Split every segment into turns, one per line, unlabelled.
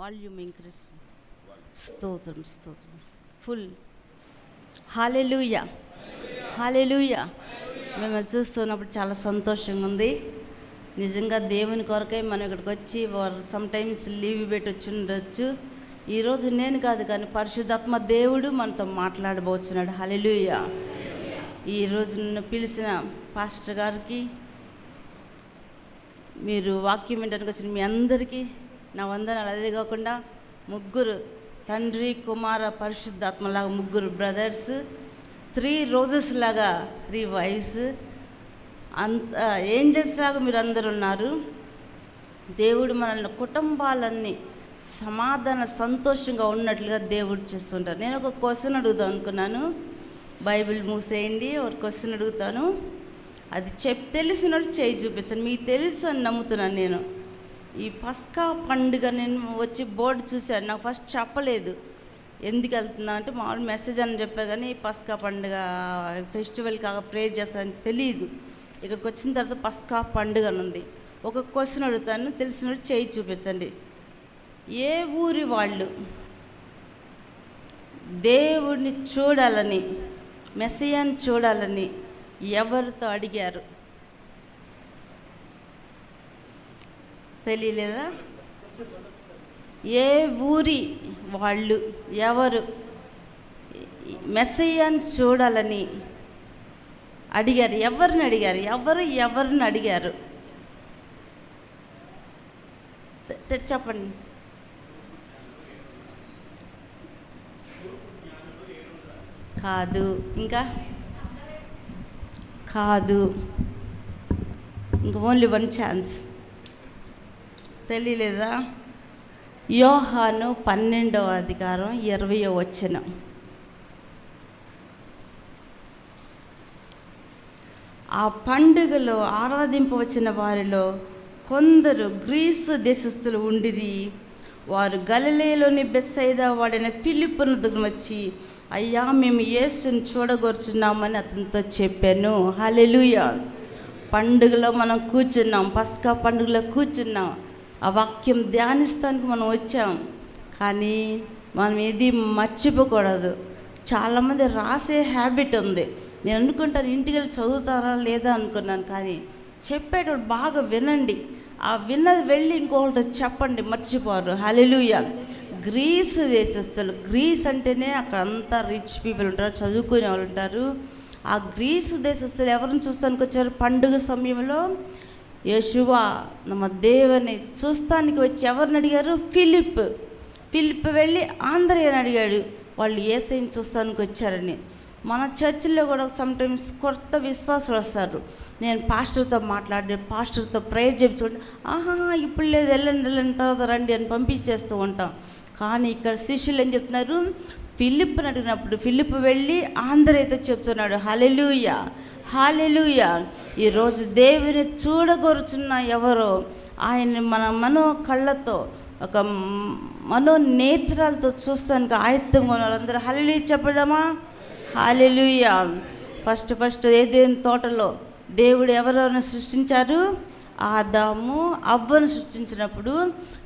Volume increase. స్తోత్రం స్తోత్రం. Full. హల్లెలూయా హల్లెలూయా. మిమ్మల్ని చూస్తున్నప్పుడు చాలా సంతోషంగా ఉంది. నిజంగా దేవుని కొరకై మనం ఇక్కడికి వచ్చి సమ్టైమ్స్ లీవ్ పెట్టి వచ్చి ఉండొచ్చు. ఈరోజు నేను కాదు కానీ పరిశుద్ధాత్మ దేవుడు మనతో మాట్లాడబోతున్నాడు. హల్లెలూయా. ఈరోజు నన్ను పిలిచిన పాస్టర్ గారికి, మీరు వాక్యం వినడానికి వచ్చిన మీ అందరికీ నా వందనాలు. అదే కాకుండా ముగ్గురు తండ్రి కుమార పరిశుద్ధాత్మలాగా ముగ్గురు బ్రదర్స్, 3 రోజెస్ లాగా 3 వైఫ్స్, అంత ఏంజల్స్ లాగా మీరు అందరు ఉన్నారు. దేవుడు మనల్ని కుటుంబాలన్నీ సమాధాన సంతోషంగా ఉన్నట్లుగా దేవుడు చేస్తుంటారు. నేను ఒక క్వశ్చన్ అడుగుదాం అనుకున్నాను. బైబిల్ మూసేయండి, ఒక క్వశ్చన్ అడుగుతాను. అది తెలిసిన వాళ్ళు చేయి చూపించండి. మీకు తెలుసు అని నమ్ముతున్నాను. నేను ఈ పస్కా పండుగ నేను వచ్చి బోర్డు చూశాను. నాకు ఫస్ట్ చెప్పలేదు ఎందుకు వెళ్తున్నా అంటే మామూలు మెసేజ్ అని చెప్పారు, కానీ పస్కా పండుగ ఫెస్టివల్ కాగా ప్రేయర్ చేస్తానని తెలియదు. ఇక్కడికి వచ్చిన తర్వాత పస్కా పండుగ అని ఉంది. ఒక క్వశ్చన్ అడుగుతాను, తెలిసిన వాళ్ళు చేయి చూపించండి. ఏ ఊరి వాళ్ళు దేవుడిని చూడాలని, మెస్సియాని చూడాలని ఎవరితో అడిగారు? తెలియలేదా? ఏ ఊరి వాళ్ళు ఎవరు మెస్సియాని చూడాలని అడిగారు? ఎవరిని అడిగారు? ఎవరిని అడిగారు? చెప్పండి. కాదు. ఇంకా కాదు. ఇంకా ఓన్లీ 1 ఛాన్స్. తెలియలేదా? యోహాను 12వ అధ్యాయం 20వ వచనం. ఆ పండుగలో ఆరాధింపవచ్చిన వారిలో కొందరు గ్రీసు దేశస్థులు ఉండిరి. వారు గలిలయలోని బెత్సైదా వాడైన ఫిలిప్పును దగ్గర వచ్చి, అయ్యా మేము యేసుని చూడగోరుచున్నామని అతనితో చెప్పాను. హల్లెలూయా. పండుగలో మనం కూర్చున్నాం, పస్కా పండుగలో కూర్చున్నాం. ఆ వాక్యం ధ్యానిస్తానికి మనం వచ్చాం. కానీ మనం ఏది మర్చిపోకూడదు. చాలామంది రాసే హ్యాబిట్ ఉంది. నేను అనుకుంటాను ఇంటికి వెళ్ళి చదువుతారా లేదా అనుకున్నాను, కానీ చెప్పేటప్పుడు బాగా వినండి. ఆ విన్నది వెళ్ళి ఇంకొకటి చెప్పండి, మర్చిపోరు. హల్లెలూయా. గ్రీసు దేశస్తులు, గ్రీస్ అంటేనే అక్కడ అంతా రిచ్ పీపుల్ ఉంటారు, చదువుకునే వాళ్ళు ఉంటారు. ఆ గ్రీసు దేశస్తులు ఎవరిని చూస్తానికి వచ్చారు? పండుగ సమయంలో యేషువా నమ్మ దేవుని చూస్తానికి వచ్చి ఎవరిని అడిగారు? ఫిలిప్ వెళ్ళి ఆంధ్రయ్యని అడిగాడు. వాళ్ళు యేసయ్యని చూస్తానికి వచ్చారని. మన చర్చిలో కూడా సమ్టైమ్స్ కొత్త విశ్వాసులు వస్తారు. నేను పాస్టర్తో పాస్టర్తో ప్రేయర్ చేయించుకుంటే, ఇప్పుడు లేదు, వెళ్ళండి తర్వాత రండి అని పంపించేస్తూ ఉంటాం. కానీ ఇక్కడ శిష్యులు ఏం చెప్తున్నారు? ఫిలిప్ని అడిగినప్పుడు ఫిలిప్ వెళ్ళి ఆంధ్రయ్యతో చెప్తున్నాడు. హల్లెలూయా హల్లెలూయా. ఈరోజు దేవుని చూడగోరుచున్న ఎవరో ఆయన మన కళ్ళతో, ఒక నేత్రాలతో చూస్తానికి ఆయుత్తంగా ఉన్నారు. అందరూ హల్లెలూయా చెప్పదామా? హల్లెలూయా. ఫస్ట్ ఏదైనా తోటలో దేవుడు ఎవరెవరిని సృష్టించారు? ఆదాము అవ్వను సృష్టించినప్పుడు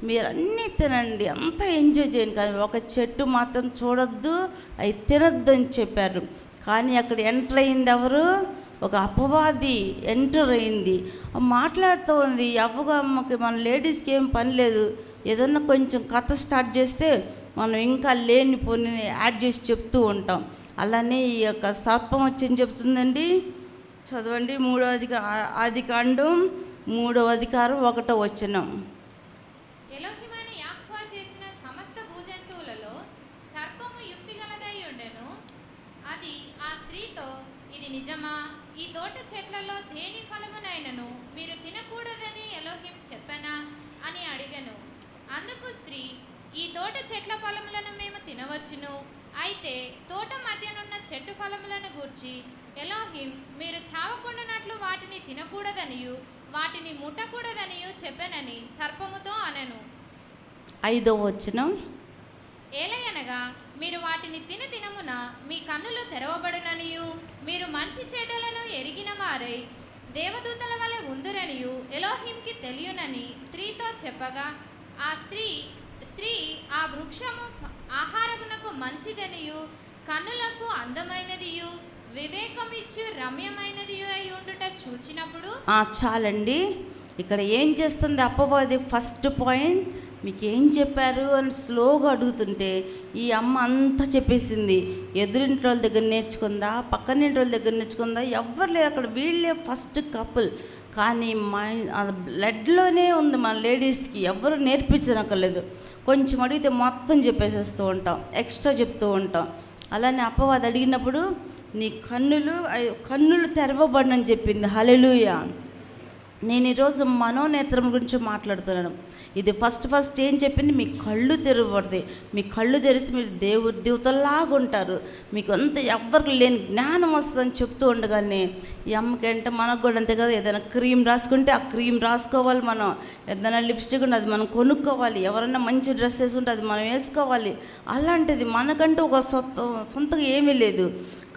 మీరు అన్నీ తినండి, అంతా ఎంజాయ్ చేయండి, కానీ ఒక చెట్టు మాత్రం చూడొద్దు, అవి తినొద్దు అని చెప్పారు. కానీ అక్కడ ఎంటర్ అయింది ఎవరు? ఒక అపవాది ఎంటర్ అయింది. మాట్లాడుతూ ఉంది. అవ్వగా అమ్మకి మన లేడీస్కి ఏం పని లేదు, ఏదన్నా కొంచెం కథ స్టార్ట్ చేస్తే మనం ఇంకా లేని పోని యాడ్ చేసి చెప్తూ ఉంటాం. అలానే ఈ యొక్క సర్పం వచ్చి చెప్తుందండి. చదవండి. 3వ ఆదికాండం 3వ అధ్యాయం 1వ వచనం.
ఎలోహిమైన యాహ్వా చేసిన సమస్త భూజంతువులలో సర్పము యుక్తిగలదై ఉండెను. అది ఆ స్త్రీతో, ఇది నిజమా? ఈ తోట చెట్లలో దేని ఫలమునైనను మీరు తినకూడదని ఎలోహిం చెప్పనా అని అడిగెను. అందుకు స్త్రీ, ఈ తోట చెట్ల ఫలములను మేము తినవచ్చును. అయితే తోట మధ్యనున్న చెట్టు ఫలములను గూర్చి ఎలోహిం మీరు చావకుండానట్లు వాటిని తినకూడదనియు వాటిని ముట్టకూడదనియు చెప్పెనని సర్పముతో అనెను.
5వ వచనం.
ఏలయనగా మీరు వాటిని దినమున మీ కన్నులు తెరవబడుననియు మీరు మంచి చెడ్డలను ఎరిగిన వారై దేవదూతల వలె ఉందురనియు ఎలోహింకి తెలియనని స్త్రీతో చెప్పగా, ఆ స్త్రీ మంచిదనియు కన్నులకు అందమైనదియు వివేకమిచ్చు రమ్యమైనదియు అయి ఉండుట చూచినప్పుడు.
చాలండి. ఇక్కడ ఏం చేస్తుంది అపవాది? ఫస్ట్ పాయింట్, మీకు ఏం చెప్పారు అని స్లోగా అడుగుతుంటే ఈ అమ్మ అంతా చెప్పేసింది. ఎదురింటి వాళ్ళ దగ్గర నేర్చుకుందా, పక్కనింటి వాళ్ళ దగ్గర నేర్చుకుందా, ఎవ్వరు లేరు అక్కడ. వీళ్ళే ఫస్ట్ కపుల్. కానీ బ్లడ్లోనే ఉంది మన లేడీస్కి, ఎవరు నేర్పించనక్కర్లేదు. కొంచెం అడిగితే మొత్తం చెప్పేసేస్తూ ఉంటాం, ఎక్స్ట్రా చెప్తూ ఉంటాం. అలానే అపవాది అడిగినప్పుడు నీ కన్నులు తెరవబడినని చెప్పింది. హల్లెలూయా. నేను ఈరోజు మనోనేత్రం గురించి మాట్లాడుతున్నాను. ఇది ఫస్ట్ ఏం చెప్పింది? మీ కళ్ళు తెరవబడతాయి. మీ కళ్ళు తెరిస్తే మీరు దేవతల్లాగా ఉంటారు, మీకు అంత ఎవ్వరికి లేని జ్ఞానం వస్తుందని చెప్తూ ఉండగానే ఈ అమ్మకంటే మనకు కూడా అంతే కదా. ఏదైనా క్రీమ్ రాసుకుంటే ఆ క్రీమ్ రాసుకోవాలి మనం, ఏదైనా లిప్స్టిక్ ఉంటే అది మనం కొనుక్కోవాలి, ఎవరైనా మంచి డ్రెస్ వేసుకుంటే అది మనం వేసుకోవాలి. అలాంటిది మనకంటూ ఒక సొంతగా ఏమీ లేదు.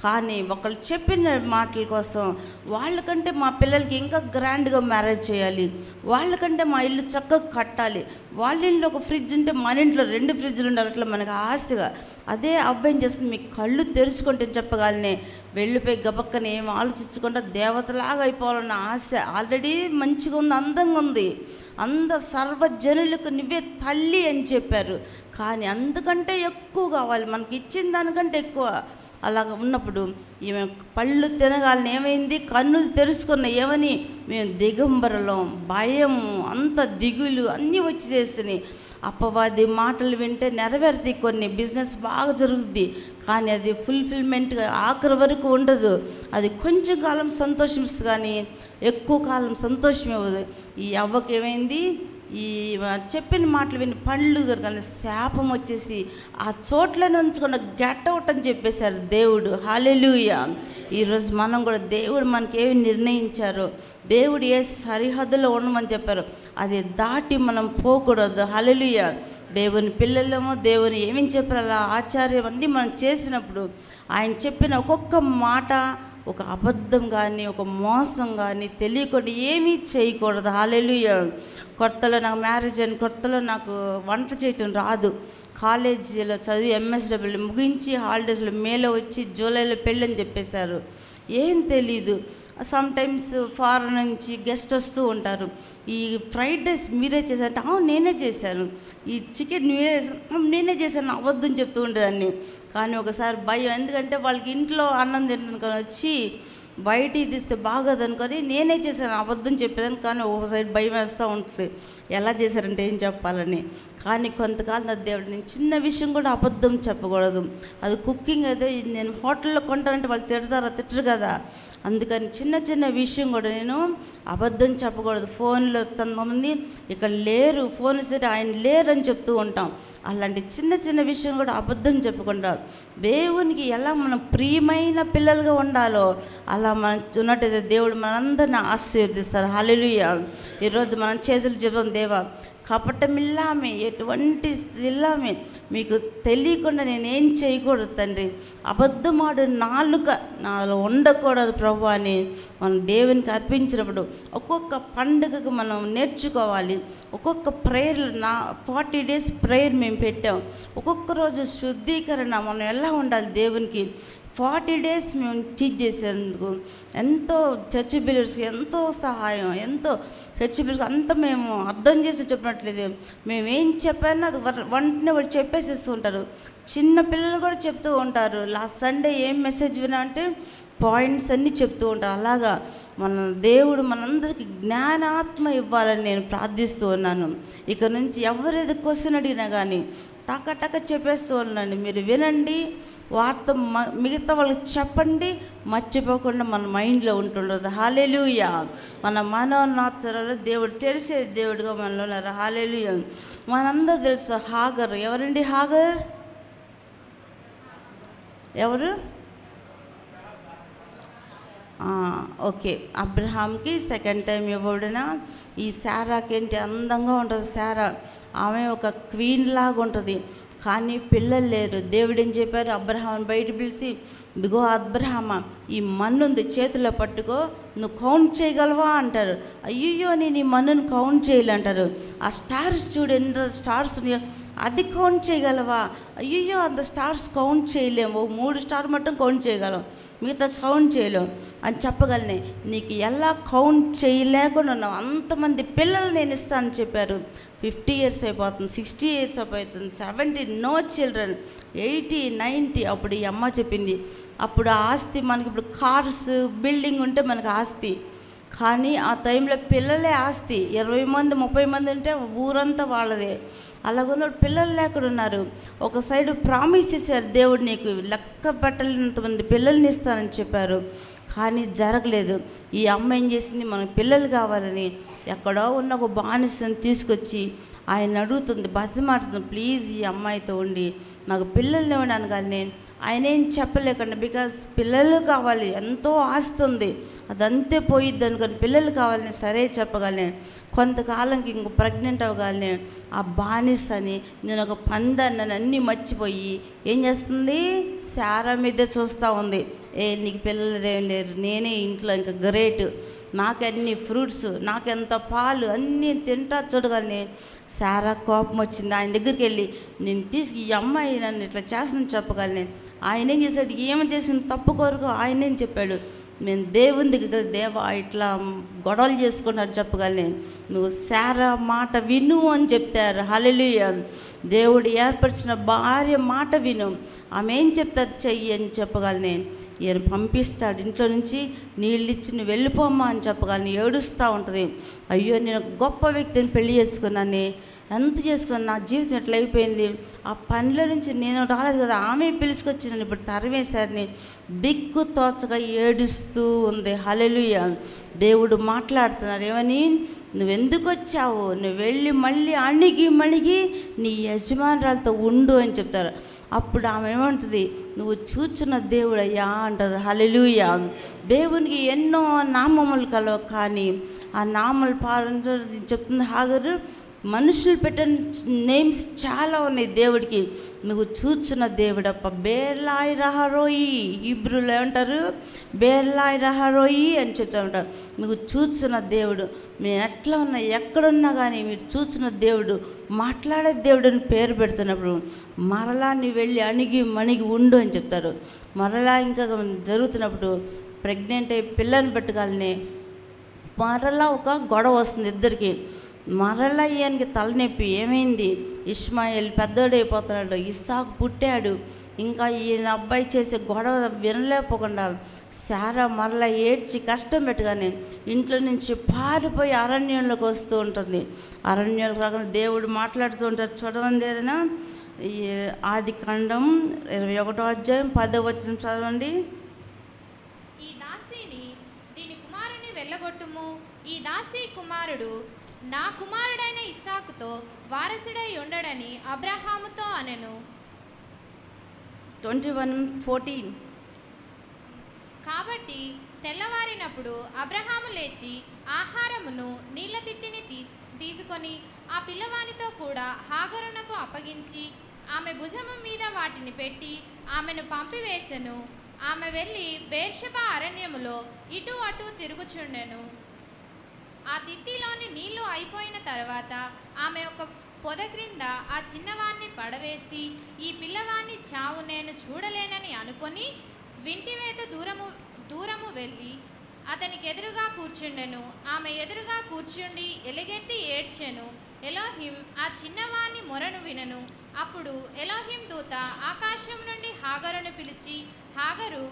కానీ ఒకళ్ళు చెప్పిన మాటల కోసం వాళ్ళకంటే మా పిల్లలకి ఇంకా గ్రాండ్గా మ్యారేజ్ చేయాలి, వాళ్ళకంటే మా ఇల్లు చక్కగా కట్టాలి, వాళ్ళ ఇంట్లో ఒక ఫ్రిడ్జ్ ఉంటే మన ఇంట్లో 2 ఫ్రిడ్జ్లు ఉండాలి, అట్లా మనకు ఆశగా. అదే అబ్బాయి చేస్తుంది, మీ కళ్ళు తెరుచుకుంటే చెప్పగానే వెళ్ళిపోయి గబక్కని ఏం ఆలోచించకుండా దేవతలాగా అయిపోవాలన్న ఆశ. ఆల్రెడీ మంచిగా ఉంది, అందంగా ఉంది, సర్వజనులకు నువ్వే తల్లి అని చెప్పారు. కానీ అందుకంటే ఎక్కువ కావాలి, మనకి ఇచ్చిన దానికంటే ఎక్కువ. అలాగ ఉన్నప్పుడు ఈమె పళ్ళు తినగాలని ఏమైంది? కన్నులు తెరుచుకున్న ఏమని? మేము దిగంబరలో భయము, అంత దిగులు అన్నీ వచ్చి చేస్తున్నాయి. అపవాది మాటలు వింటే నెరవేరుతాయి, కొన్ని బిజినెస్ బాగా జరుగుద్ది, కానీ అది ఫుల్ఫిల్మెంట్గా ఆఖరి వరకు ఉండదు. అది కొంచెం కాలం సంతోషం ఇస్తుంది, కానీ ఎక్కువ కాలం సంతోషం ఇవ్వదు. ఈ అవ్వకి ఏమైంది? ఈ చెప్పిన మాటలు విని పళ్ళు దొరకాలి, శాపం వచ్చేసి ఆ చోట్లనే ఉంచకుండా గెట్ అవుట్ అని చెప్పేశారు దేవుడు. హల్లెలూయా. ఈరోజు మనం కూడా దేవుడు మనకి ఏమి నిర్ణయించారో, దేవుడు ఏ సరిహద్దులో ఉండమని చెప్పారో అది దాటి మనం పోకూడదు. హల్లెలూయా. దేవుని పిల్లలమో దేవుని ఏమేమి చెప్పారు అలా ఆచార్యం అన్నీ మనం చేసినప్పుడు ఆయన చెప్పిన ఒక్కొక్క మాట ఒక అబద్ధం కానీ ఒక మోసం కానీ తెలియకుండా ఏమీ చేయకూడదు. హల్లెలూయా. కొత్తలో నాకు మ్యారేజ్ అయిన కొత్తలో నాకు వంట చేయటం రాదు. కాలేజీలో చదివి ఎంఎస్డబ్ల్యూ ముగించి హాలిడేస్లో మేలో వచ్చి జూలైలో పెళ్ళని చెప్పేశారు. ఏం తెలీదు. సమ్టైమ్స్ ఫారెన్ నుంచి గెస్ట్ వస్తూ ఉంటారు. ఈ ఫ్రైడ్ రైస్ మీరే చేశారంటే నేనే చేశాను, ఈ చికెన్ నేనే చేశాను, అబద్ధం చెప్తూ ఉండేదాన్ని. కానీ ఒకసారి భయం, ఎందుకంటే వాళ్ళకి ఇంట్లో అన్నం తింటాను వచ్చి బయటికి తీస్తే బాగోదనుకొని నేనే చేశాను, అబద్ధం చెప్పేదాన్ని. కానీ ఒకసారి భయం వేస్తూ ఉంటుంది, ఎలా చేశారంటే ఏం చెప్పాలని. కానీ కొంతకాలం దేవుడు నేను చిన్న విషయం కూడా అబద్ధం చెప్పకూడదు. అది కుకింగ్ అయితే నేను హోటల్లో కొంటానంటే వాళ్ళు తిట్టరు కదా, అందుకని చిన్న విషయం కూడా నేను అబద్ధం చెప్పకూడదు. ఫోన్లో కొంతమంది ఇక్కడ లేరు, ఫోన్ ఇస్తే ఆయన లేరు అని చెప్తూ ఉంటాం. అలాంటి చిన్న విషయం కూడా అబద్ధం చెప్పకుండా దేవునికి ఎలా మనం ప్రియమైన పిల్లలుగా ఉండాలో అలా మనం ఉన్నట్టయితే దేవుడు మనందరిని ఆశీర్వదిస్తారు. హల్లెలూయా. ఈరోజు మనం చేతులు చెప్తాం, దేవా కపటమిల్లామే, ఎటువంటి ఇల్లామే మీకు తెలియకుండా నేనేం చేయకూడదు తండ్రి, అబద్ధమాడు నాలుక నాలో ఉండకూడదు ప్రభు అని మనం దేవునికి అర్పించినప్పుడు ఒక్కొక్క పండుగకు మనం నేర్చుకోవాలి. ఒక్కొక్క ప్రేయర్లు 40 days ప్రేయర్ మేము పెట్టాం. ఒక్కొక్క రోజు శుద్ధీకరణ మనం ఎలా ఉండాలి దేవునికి 40 days మేము టీచ్ చేసేందుకు ఎంతో చర్చ్ బిలీవర్స్ ఎంతో సహాయం, ఎంతో చర్చ్ బిలీవర్స్ అంతా మేము అర్థం చేసి చెప్పినట్లేదు. మేము ఏం చెప్పానో అది వెంటనే వాళ్ళు చెప్పేసేస్తూ ఉంటారు. చిన్న పిల్లలు కూడా చెప్తూ ఉంటారు. లాస్ట్ సండే ఏం మెసేజ్ వినా అంటే పాయింట్స్ అన్నీ చెప్తూ ఉంటారు. అలాగా మన దేవుడు మనందరికీ జ్ఞానాత్మ ఇవ్వాలని నేను ప్రార్థిస్తూ ఉన్నాను. ఇక నుంచి ఎవరేది క్వశ్చన్ అడిగినా కానీ టక చెప్పేస్తూ ఉన్నాను. మీరు వినండి, వార్త మిగతా వాళ్ళకి చెప్పండి, మర్చిపోకుండా మన మైండ్లో ఉంటుండదు. హల్లెలూయా. మన మనోనాత్రాలు దేవుడు తెలిసే దేవుడుగా మనలో ఉన్నారు. హల్లెలూయా. మనందరూ తెలుసు హాగర్. ఎవరండి హాగర్? ఎవరు? ఓకే, అబ్రహాంకి సెకండ్ టైం ఇవ్వబడిన ఈ శారాకి ఏంటి అందంగా ఉంటుంది. శారా ఆమె ఒక క్వీన్ లాగా ఉంటుంది, కానీ పిల్లలు లేరు. దేవుడు ఏం చెప్పారు? అబ్రహాంని బయట పిలిచి, ఇదిగో అబ్రహామ ఈ మన్నుంది చేతిలో పట్టుకో, నువ్వు కౌంట్ చేయగలవా అంటారు. అయ్యో నేను ఈ మన్నును కౌంట్ చేయాలంటారు. ఆ స్టార్స్ చూడు, ఎంత స్టార్స్ అది కౌంట్ చేయగలవా? అయ్యో అంత స్టార్స్ కౌంట్ చేయలేము, 3 స్టార్ మట్టం కౌంట్ చేయగలం, మిగతా కౌంట్ చేయలేం అని చెప్పగలనే. నీకు ఎలా కౌంట్ చేయలేకుండా ఉన్నావు, అంతమంది పిల్లలు నేను ఇస్తానని చెప్పారు. 50 years అయిపోతుంది, 60 years అయిపోతుంది, 70, నో చిల్డ్రన్, 80, 90. అప్పుడు ఈ అమ్మ చెప్పింది, అప్పుడు ఆస్తి మనకి ఇప్పుడు కార్స్ బిల్డింగ్ ఉంటే మనకు ఆస్తి, కానీ ఆ టైంలో పిల్లలే ఆస్తి. 20 మంది 30 మంది ఉంటే ఊరంతా వాళ్ళదే. అలాగ పిల్లలు లేకుండా ఉన్నారు. ఒక సైడ్ ప్రామిస్ చేశారు, దేవుడు నీకు లెక్క పెట్టలేనంతమంది పిల్లల్ని ఇస్తానని చెప్పారు, కానీ జరగలేదు. ఈ అమ్మ ఏం చేసింది, మనకు పిల్లలు కావాలని ఎక్కడో ఉన్న ఒక బానిసని తీసుకొచ్చి ఆయన అడుగుతుంది, బతిమాడుతుంది, ప్లీజ్ ఈ అమ్మాయితో ఉండి నాకు పిల్లల్ని ఇవ్వడానికి. కానీ ఆయన ఏం చెప్పలేకుండా, బికాజ్ పిల్లలు కావాలి, ఎంతో ఆస్తుంది, అదంతే పోయిద్ది అనుకొని పిల్లలు కావాలని సరే చెప్పగలను. కొంతకాలంకి ఇంకో ప్రెగ్నెంట్ అవ్వగానే ఆ బానిస అని నేను ఒక పందాన్ని అన్నీ మర్చిపోయి ఏం చేస్తుంది, శారా మీదే చూస్తూ ఉంది. నీకు పిల్లలు ఏం లేరు, నేనే ఇంట్లో ఇంకా గ్రేట్, నాకు అన్ని ఫ్రూట్స్, నాకెంత పాలు అన్నీ తింటా చూడగానే శారా కోపం వచ్చింది. ఆయన దగ్గరికి వెళ్ళి నేను తీసుకు ఈ అమ్మాయి నన్ను ఇట్లా చేస్తుందని చెప్పగలను. ఆయన ఏం చేశాడు, ఏమి చేసిన తప్పు కొరకు ఆయన ఏం చెప్పాడు, నేను దేవుని దగ్గర దేవా ఇట్లా గొడవలు చేసుకున్నారు చెప్పగలను, నువ్వు శారా మాట విను అని చెప్తారు. హల్లెలూయా. దేవుడు ఏర్పరిచిన భార్య మాట విను, ఆమె ఏం చెప్తారు చెయ్యి అని చెప్పగలను. ఈయన పంపిస్తాడు ఇంట్లో నుంచి, నీళ్ళు ఇచ్చి నువ్వు వెళ్ళిపోమ్మా అని చెప్పగలను. ఏడుస్తూ ఉంటుంది, అయ్యో నేను ఒక గొప్ప వ్యక్తిని పెళ్లి చేసుకున్నాను, ఎంత చేసుకున్నాను, నా జీవితం ఎట్లా అయిపోయింది, ఆ పనిలో నుంచి నేను రాలేదు కదా, ఆమె పిలుచుకొచ్చి నన్ను ఇప్పుడు తరివేశారని బిగ్గు తోచగా ఏడుస్తూ ఉంది. హల్లెలూయా. దేవుడు మాట్లాడుతున్నారు, ఏమని, నువ్వెందుకు వచ్చావు, నువ్వు వెళ్ళి మళ్ళీ అణిగి మణిగి నీ యజమానురాలతో ఉండు అని చెప్తారు. అప్పుడు ఆమె ఏమంటుంది, నువ్వు చూచున్న దేవుడు అయ్యా అంటుంది. హల్లెలూయా. దేవునికి ఎన్నో నామములు కలవు, కానీ ఆ నామలు చెప్తుంది హాగరు, మనుషులు పెట్టిన నేమ్స్ చాలా ఉన్నాయి దేవుడికి. నువ్వు చూచున్న దేవుడప్ప, బేర్లాయ్ రహరోయి, హీబ్రూలో ఏమంటారు, బేర్లాయ్ రహరోయి అని చెప్తూ ఉంటారు. నువ్వు చూచున్న దేవుడు, నేను ఎట్లా ఉన్నా ఎక్కడున్నా కానీ మీరు చూచున్న దేవుడు, మాట్లాడే దేవుడు అని పేరు పెడుతున్నప్పుడు మరలా నువ్వు వెళ్ళి అణిగి మణిగి ఉండు అని చెప్తారు. మరలా ఇంకా జరుగుతున్నప్పుడు ప్రెగ్నెంట్ అయ్యి పిల్లని పెట్టగానే మరలా ఒక గొడవ వస్తుంది ఇద్దరికి. మరలా ఈయనకి తలనొప్పి, ఏమైంది, ఇష్మాయేల్ పెద్దోడైపోతున్నాడు, ఇస్సాకు పుట్టాడు, ఇంకా ఈయన అబ్బాయి చేసే గొడవ వినలేకపోకుండా శారా మరలా ఏడ్చి కష్టం పెట్టగానే ఇంట్లో నుంచి పారిపోయి అరణ్యంలోకి వస్తూ ఉంటుంది. అరణ్యంలోకి రాకుండా దేవుడు మాట్లాడుతూ ఉంటారు. చూడమంది ఏదైనా ఈ ఆదికాండం 21వ అధ్యాయం 10వ వచనం చదవండి.
ఈ దాసిని దీని కుమారుని వెళ్ళగొట్టుము, ఈ దాసి కుమారుడు నా కుమారుడైన ఇస్సాకుతో వారసుడై ఉండడని అబ్రహాముతో అనెను.
21:14.
కాబట్టి తెల్లవారినప్పుడు అబ్రహాము లేచి ఆహారమును నీళ్ళ తిత్తిని తీసుకొని ఆ పిల్లవానితో కూడా హాగరునకు అప్పగించి ఆమె భుజము మీద వాటిని పెట్టి ఆమెను పంపివేసెను. ఆమె వెళ్ళి బేర్షెబా అరణ్యములో ఇటు అటు తిరుగుచుండెను. ఆ తిత్తిలోని నీళ్లు అయిపోయిన తర్వాత ఆమె ఒక పొద క్రింద ఆ చిన్నవాణ్ణి పడవేసి, ఈ పిల్లవాణ్ణి చావు నేను చూడలేనని అనుకొని వింటివేత దూరము వెళ్ళి అతనికి ఎదురుగా కూర్చుండెను. ఆమె ఎదురుగా కూర్చుండి ఎలుగెత్తి ఏడ్చెను. ఎలోహిం ఆ చిన్నవాణ్ణి మొరను వినెను. అప్పుడు ఎలోహిం దూత ఆకాశం నుండి హాగరును పిలిచి, హాగరు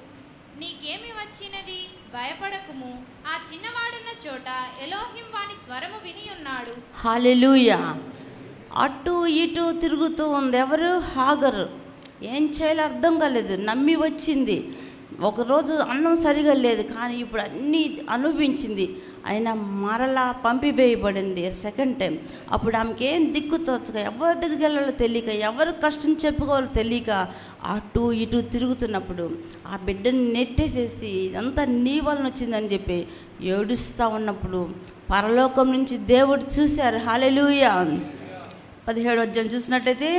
నీకేమి వచ్చినది, భయపడకుము, ఆ చిన్నవాడున్న చోట ఎలోహిం వాని స్వరము విని ఉన్నాడు.
హల్లెలూయా. అటు ఇటు తిరుగుతూ ఉంది. ఎవరు? హాగరు. ఏం చేయాలో అర్థం కాలేదు, నమ్మి వచ్చింది. ఒకరోజు అన్నం సరిగా లేదు, కానీ ఇప్పుడు అన్నీ అనుభవించింది, అయినా మరలా పంపివేయబడింది సెకండ్ టైం. అప్పుడు ఆమెకి ఏం దిక్కు తోచక, ఎవరి దగ్గరికి వెళ్ళాలో తెలియక, ఎవరు కష్టం చెప్పుకోవాలో తెలియక అటు ఇటు తిరుగుతున్నప్పుడు ఆ బిడ్డని నెట్టేసేసి ఇదంతా నీ వలన వచ్చిందని చెప్పి ఏడుస్తూ ఉన్నప్పుడు పరలోకం నుంచి దేవుడు చూశారు. హల్లెలూయా. 17వ అధ్యాయం చూసినట్టయితే,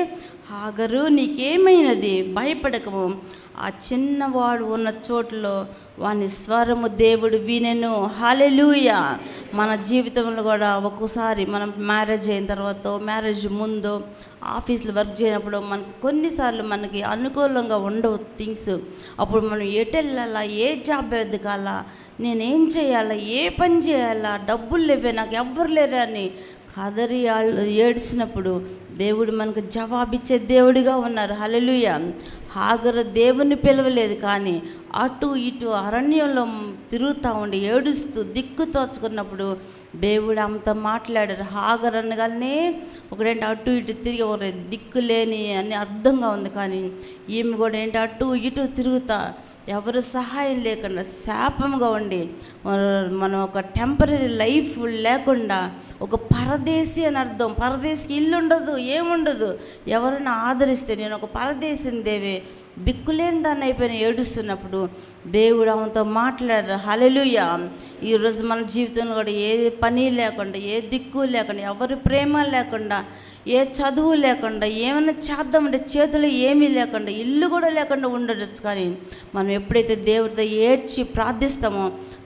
హాగరు నీకేమైనది, భయపడకము, ఆ చిన్నవాడు ఉన్న చోటులో వాని స్వరము దేవుడు వినెను. హల్లెలూయా. మన జీవితంలో కూడా ఒక్కోసారి మనం మ్యారేజ్ అయిన తర్వాత, మ్యారేజ్ ముందు, ఆఫీస్లో వర్క్ చేయనప్పుడు మనకు కొన్నిసార్లు మనకి అనుకూలంగా ఉండవు థింగ్స్. అప్పుడు మనం ఎటు వెళ్ళాలా, ఏ జాబ్ వెతకాలా, నేనేం చేయాలా, ఏ పని చేయాలా, డబ్బులు లేవే, నాకు ఎవ్వరు లేరా అని కదరి ఏడ్చినప్పుడు దేవుడు మనకు జవాబిచ్చే దేవుడిగా ఉన్నారు. హల్లెలూయా. హాగరు దేవుని పిలవలేదు, కానీ అటు ఇటు అరణ్యంలో తిరుగుతూ ఉండి ఏడుస్తూ దిక్కు తోచుకున్నప్పుడు దేవుడు ఆమెతో మాట్లాడారు. హాగర్ అనగానే ఒకటేంటి అటు ఇటు తిరిగి ఒక దిక్కు లేని అని అర్థంగా ఉంది, కానీ ఈమె కూడా ఏంటి అటు ఇటు తిరుగుతా ఎవరు సహాయం లేకుండా శాపంగా ఉండి మనం ఒక టెంపరీ లైఫ్ లేకుండా ఒక పరదేశి అని అర్థం. పరదేశికి ఇల్లు ఉండదు, ఏముండదు. ఎవరైనా ఆదరిస్తే నేను ఒక పరదేశిని దేవే బిక్కులేని దాన్ని అయిపోయిన ఏడుస్తున్నప్పుడు దేవుడు ఆమెతో మాట్లాడారు. హల్లెలూయా. ఈరోజు మన జీవితంలో కూడా ఏ పని లేకుండా, ఏ దిక్కు లేకుండా, ఎవరి ప్రేమ లేకుండా, ఏ చదువు లేకుండా, ఏమైనా చేద్దామంటే చేతులు ఏమీ లేకుండా, ఇల్లు కూడా లేకుండా ఉండవచ్చు, కానీ మనం ఎప్పుడైతే దేవుడితో ఏడ్చి ప్రార్థిస్తామో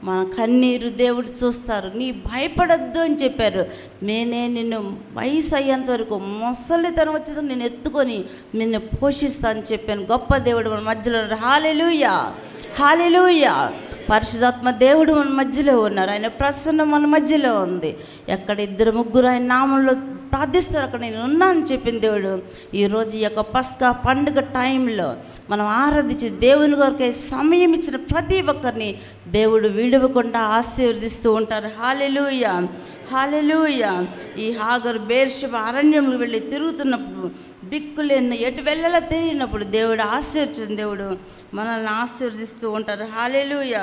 మన కన్నీరు దేవుడు చూస్తారు. నీ భయపడద్దు అని చెప్పారు. నేనే నిన్ను వయసు అయ్యేంత వరకు ముసలితనం వచ్చేది నేను ఎత్తుకొని నిన్ను పోషిస్తాను చెప్పాను. గొప్ప దేవుడు మన మధ్యలో ఉన్నారు. హల్లెలూయా. హల్లెలూయా. పరిశుద్ధాత్మ దేవుడు మన మధ్యలో ఉన్నారు. ఆయన ప్రసన్నం మన మధ్యలో ఉంది. ఎక్కడ ఇద్దరు ముగ్గురు ఆయన నామంలో ప్రార్థిస్తారు అక్కడ నేను ఉన్నానని చెప్పిన దేవుడు. ఈరోజు ఈ యొక్క పస్కా పండుగ టైంలో మనం ఆరాధించి దేవుని కొరకే సమయం ఇచ్చిన ప్రతి ఒక్కరిని దేవుడు విడవకుండా ఆశీర్వదిస్తూ ఉంటారు. హల్లెలూయా. హల్లెలూయా. ఈ హాగరు బేర్షెబ అరణ్యంలో వెళ్ళి తిరుగుతున్నప్పుడు దిక్కులేని ఎటు వెళ్ళాలో తెలియనప్పుడు దేవుడు ఆశీర్వదించిన దేవుడు మనల్ని ఆశీర్వదిస్తూ ఉంటారు. హల్లెలూయా.